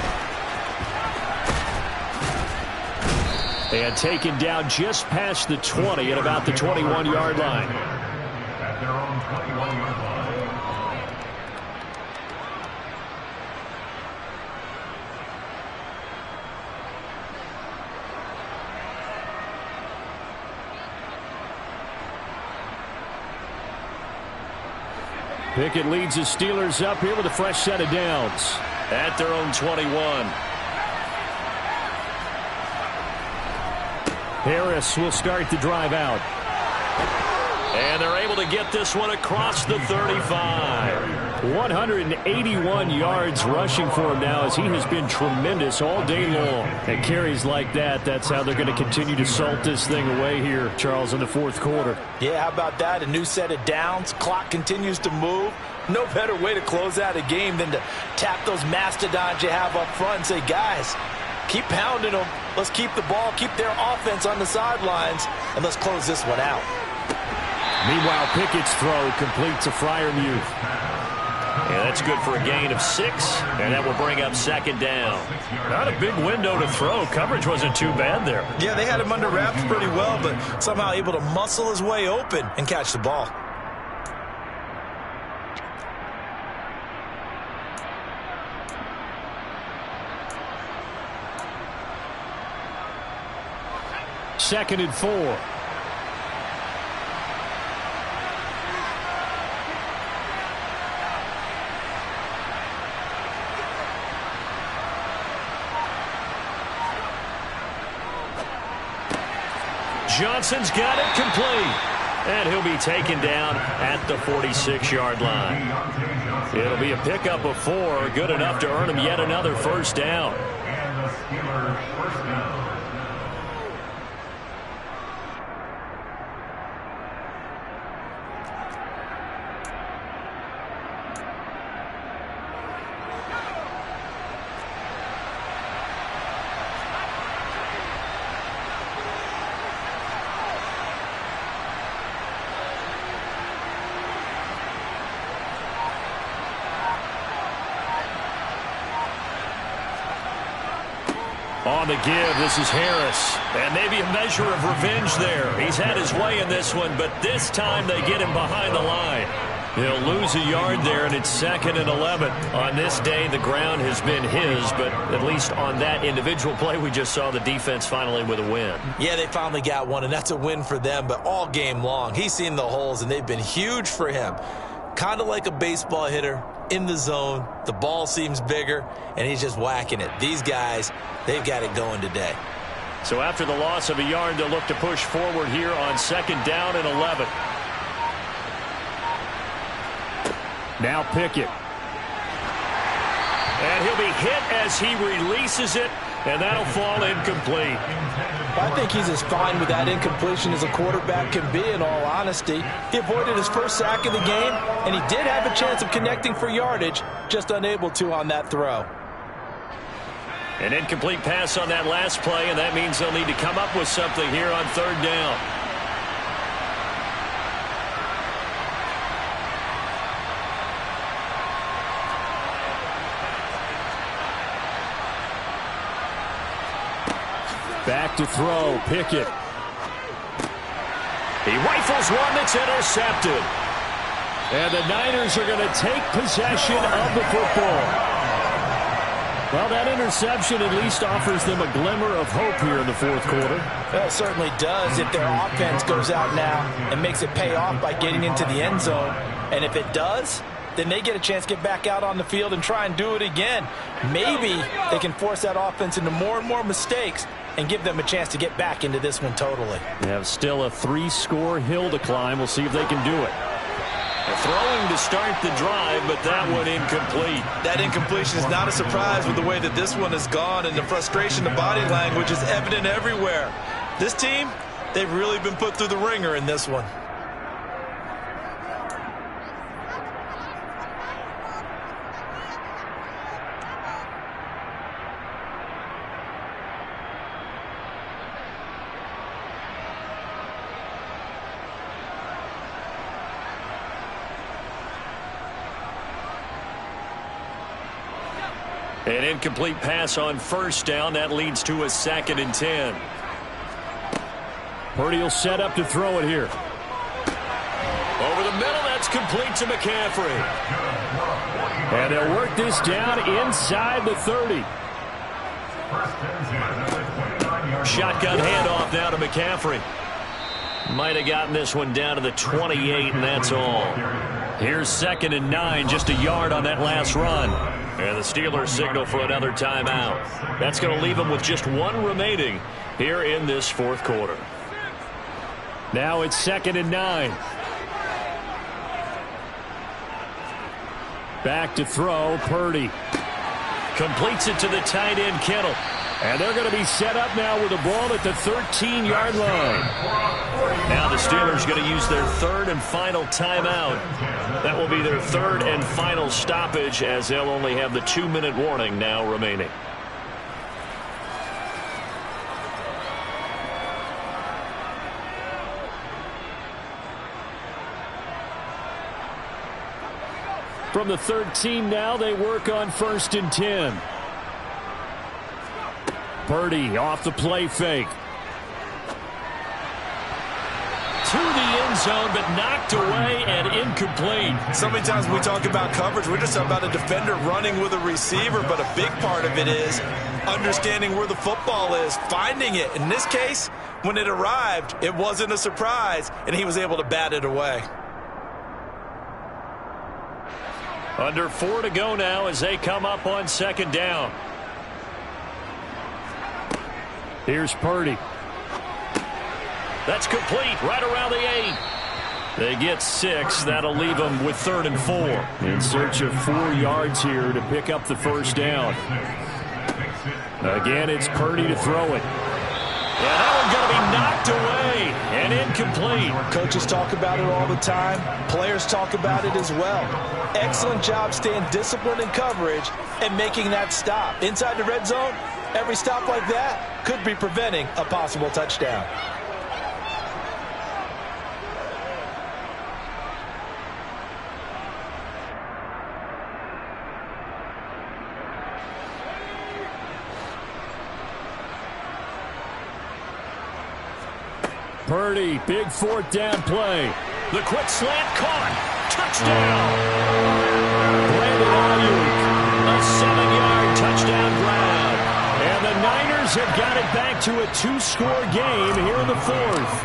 And taken down just past the 20 at about the 21-yard line. At their own 21-yard line. Pickett leads the Steelers up here with a fresh set of downs at their own 21. Harris will start the drive out. And they're able to get this one across the 35. 181 yards rushing for him now as he has been tremendous all day long. And carries like that, that's how they're going to continue to salt this thing away here, Charles, in the fourth quarter. Yeah, how about that? A new set of downs. Clock continues to move. No better way to close out a game than to tap those mastodons you have up front and say, guys, keep pounding them. Let's keep the ball, keep their offense on the sidelines, and let's close this one out. Meanwhile, Pickett's throw complete to Freiermuth. Yeah, that's good for a gain of 6, and that will bring up second down. Not a big window to throw. Coverage wasn't too bad there. Yeah, they had him under wraps pretty well, but somehow able to muscle his way open and catch the ball. Second and 4. Johnson's got it complete. And he'll be taken down at the 46-yard line. It'll be a pickup of 4, good enough to earn him yet another first down. And the Steelers first down. On the give, this is Harris. And maybe a measure of revenge there. He's had his way in this one, but this time they get him behind the line. He'll lose a yard there, and it's 2nd and 11. On this day, the ground has been his, but at least on that individual play, we just saw the defense finally with a win. Yeah, they finally got one, and that's a win for them, but all game long, he's seen the holes, and they've been huge for him. Kind of like a baseball hitter in the zone. The ball seems bigger, and he's just whacking it. These guys, they've got it going today. So after the loss of a yard, they'll look to push forward here on 2nd down and 11. Now Pickett. And he'll be hit as he releases it, and that'll fall incomplete. I think he's as fine with that incompletion as a quarterback can be, in all honesty. He avoided his first sack of the game, and he did have a chance of connecting for yardage, just unable to on that throw. An incomplete pass on that last play, and that means they'll need to come up with something here on third down. Back to throw, Pickett. He rifles one that's intercepted. And the Niners are going to take possession of the football. Well, that interception at least offers them a glimmer of hope here in the fourth quarter. Well, it certainly does if their offense goes out now and makes it pay off by getting into the end zone. And if it does, then they get a chance to get back out on the field and try and do it again. Maybe they can force that offense into more and more mistakes and give them a chance to get back into this one totally. They have still a 3-score hill to climb. We'll see if they can do it. Throwing to start the drive, but that one incomplete. That incompletion is not a surprise with the way that this one has gone, and the frustration, the body language is evident everywhere. This team, they've really been put through the ringer in this one. An incomplete pass on first down. That leads to a 2nd and 10. Purdy will set up to throw it here. Over the middle, that's complete to McCaffrey. And they'll work this down inside the 30. Shotgun handoff now to McCaffrey. Might have gotten this one down to the 28, and that's all. Here's 2nd and 9, just a yard on that last run. And the Steelers signal for another timeout. That's going to leave them with just one remaining here in this fourth quarter. Now it's 2nd and 9. Back to throw, Purdy. Completes it to the tight end, Kittle. And they're going to be set up now with the ball at the 13-yard line. Now the Steelers going to use their 3rd and final timeout. That will be their 3rd and final stoppage, as they'll only have the 2-minute warning now remaining. From the 13 now, they work on 1st and 10. Purdy off the play fake. To the end zone, but knocked away and incomplete. So many times when we talk about coverage, we're just talking about a defender running with a receiver, but a big part of it is understanding where the football is, finding it. In this case, when it arrived, it wasn't a surprise, and he was able to bat it away. Under 4 to go now as they come up on 2nd down. Here's Purdy. That's complete right around the 8. They get 6. That'll leave them with 3rd and 4. In search of 4 yards here to pick up the first down. Again, it's Purdy to throw it. Yeah, that one's going to be knocked away and incomplete. Coaches talk about it all the time. Players talk about it as well. Excellent job staying disciplined in coverage and making that stop. Inside the red zone, every stop like that could be preventing a possible touchdown. Purdy, big 4th down play. The quick slant caught. Touchdown. Brandon Ayuk, a 7-yard touchdown grab. And the Niners have got it back to a 2-score game here in the 4th.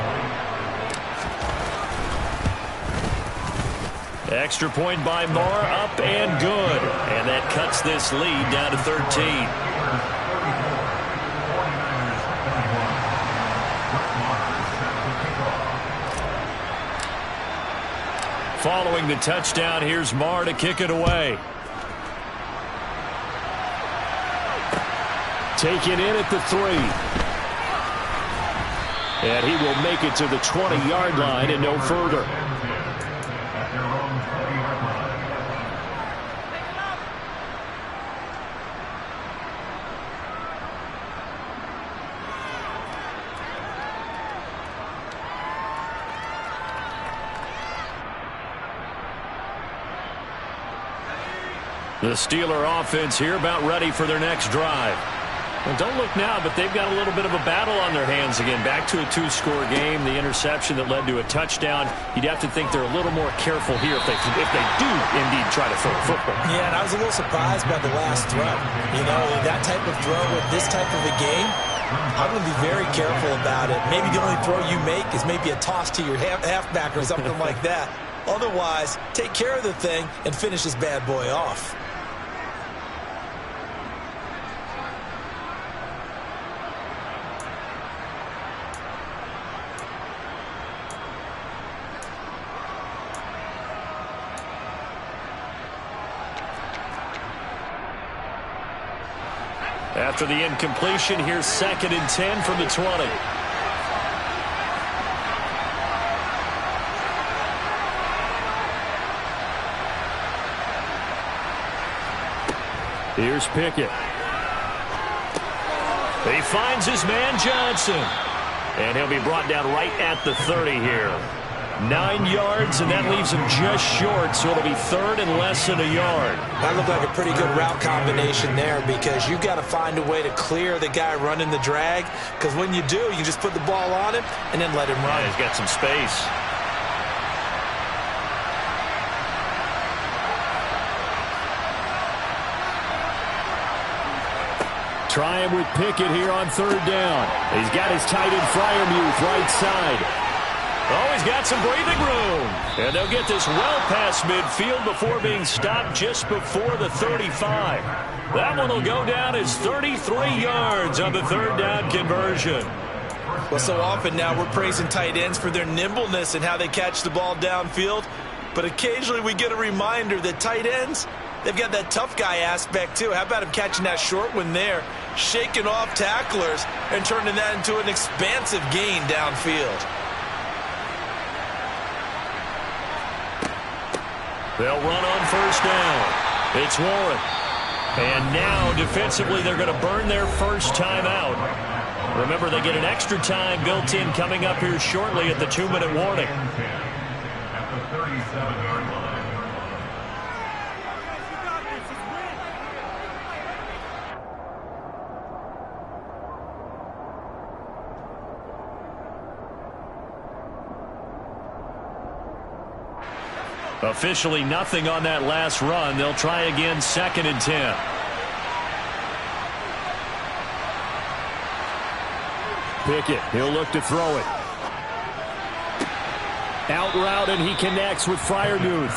Extra point by Moore, up and good. And that cuts this lead down to 13. Following the touchdown, here's Marr to kick it away. Taken in at the 3. And he will make it to the 20-yard line and no further. The Steeler offense here about ready for their next drive. Well, don't look now, but they've got a little bit of a battle on their hands again. Back to a 2-score game. The interception that led to a touchdown. You'd have to think they're a little more careful here if they do indeed try to throw the football. Yeah, and I was a little surprised by the last throw. You know, that type of throw with this type of a game, I'm going to be very careful about it. Maybe the only throw you make is maybe a toss to your halfback or something like that. Otherwise, take care of the thing and finish this bad boy off. After the incompletion, here's 2nd and 10 from the 20. Here's Pickett. He finds his man Johnson. And he'll be brought down right at the 30 here. 9 yards, and that leaves him just short, so it'll be 3rd and less than a yard. That looked like a pretty good route combination there because you've got to find a way to clear the guy running the drag, because when you do, you just put the ball on him and then let him run. Yeah, he's got some space. Try him with Pickett here on 3rd down. He's got his tight end Freiermuth right side. Oh, he's got some breathing room. And they'll get this well past midfield before being stopped just before the 35. That one will go down as 33 yards on the 3rd down conversion. Well, so often now we're praising tight ends for their nimbleness and how they catch the ball downfield. But occasionally we get a reminder that tight ends, they've got that tough guy aspect too. How about him catching that short one there, shaking off tacklers, and turning that into an expansive gain downfield? They'll run on 1st down. It's Warren. And now, defensively, they're going to burn their first time out. Remember, they get an extra time built in coming up here shortly at the 2-minute warning. At the 37-yard line. Officially nothing on that last run. They'll try again, 2nd and 10. Pickett, he'll look to throw it. Out route, and he connects with Freiermuth.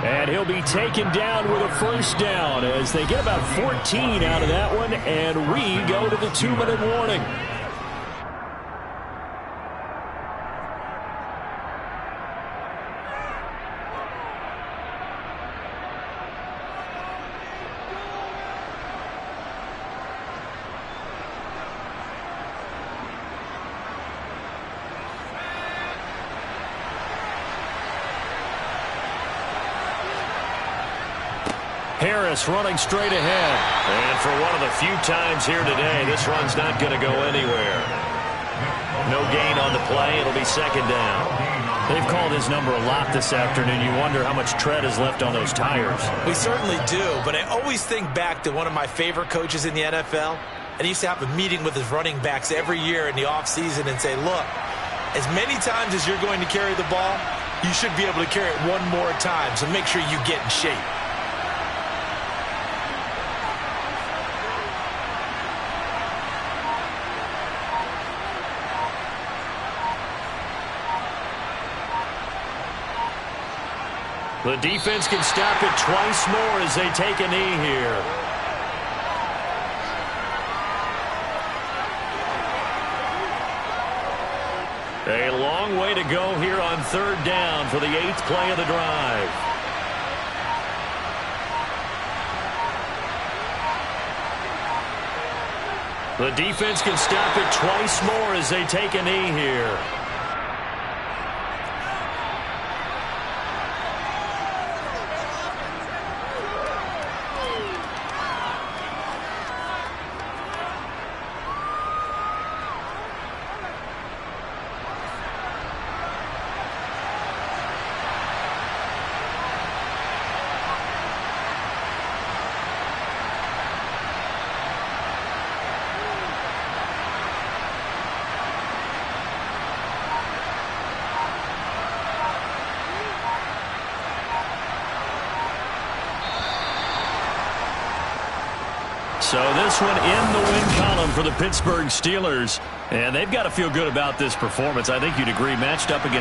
And he'll be taken down with a 1st down as they get about 14 out of that one, and we go to the 2-minute warning. Harris running straight ahead. And for one of the few times here today, this run's not going to go anywhere. No gain on the play. It'll be 2nd down. They've called his number a lot this afternoon. You wonder how much tread is left on those tires. We certainly do, but I always think back to one of my favorite coaches in the NFL. And he used to have a meeting with his running backs every year in the offseason and say, look, as many times as you're going to carry the ball, you should be able to carry it one more time, so make sure you get in shape. The defense can stop it twice more as they take a knee here. A long way to go here on 3rd down for the 8th play of the drive. The defense can stop it twice more as they take a knee here. So this one in the win column for the Pittsburgh Steelers. And they've got to feel good about this performance. I think you'd agree, matched up against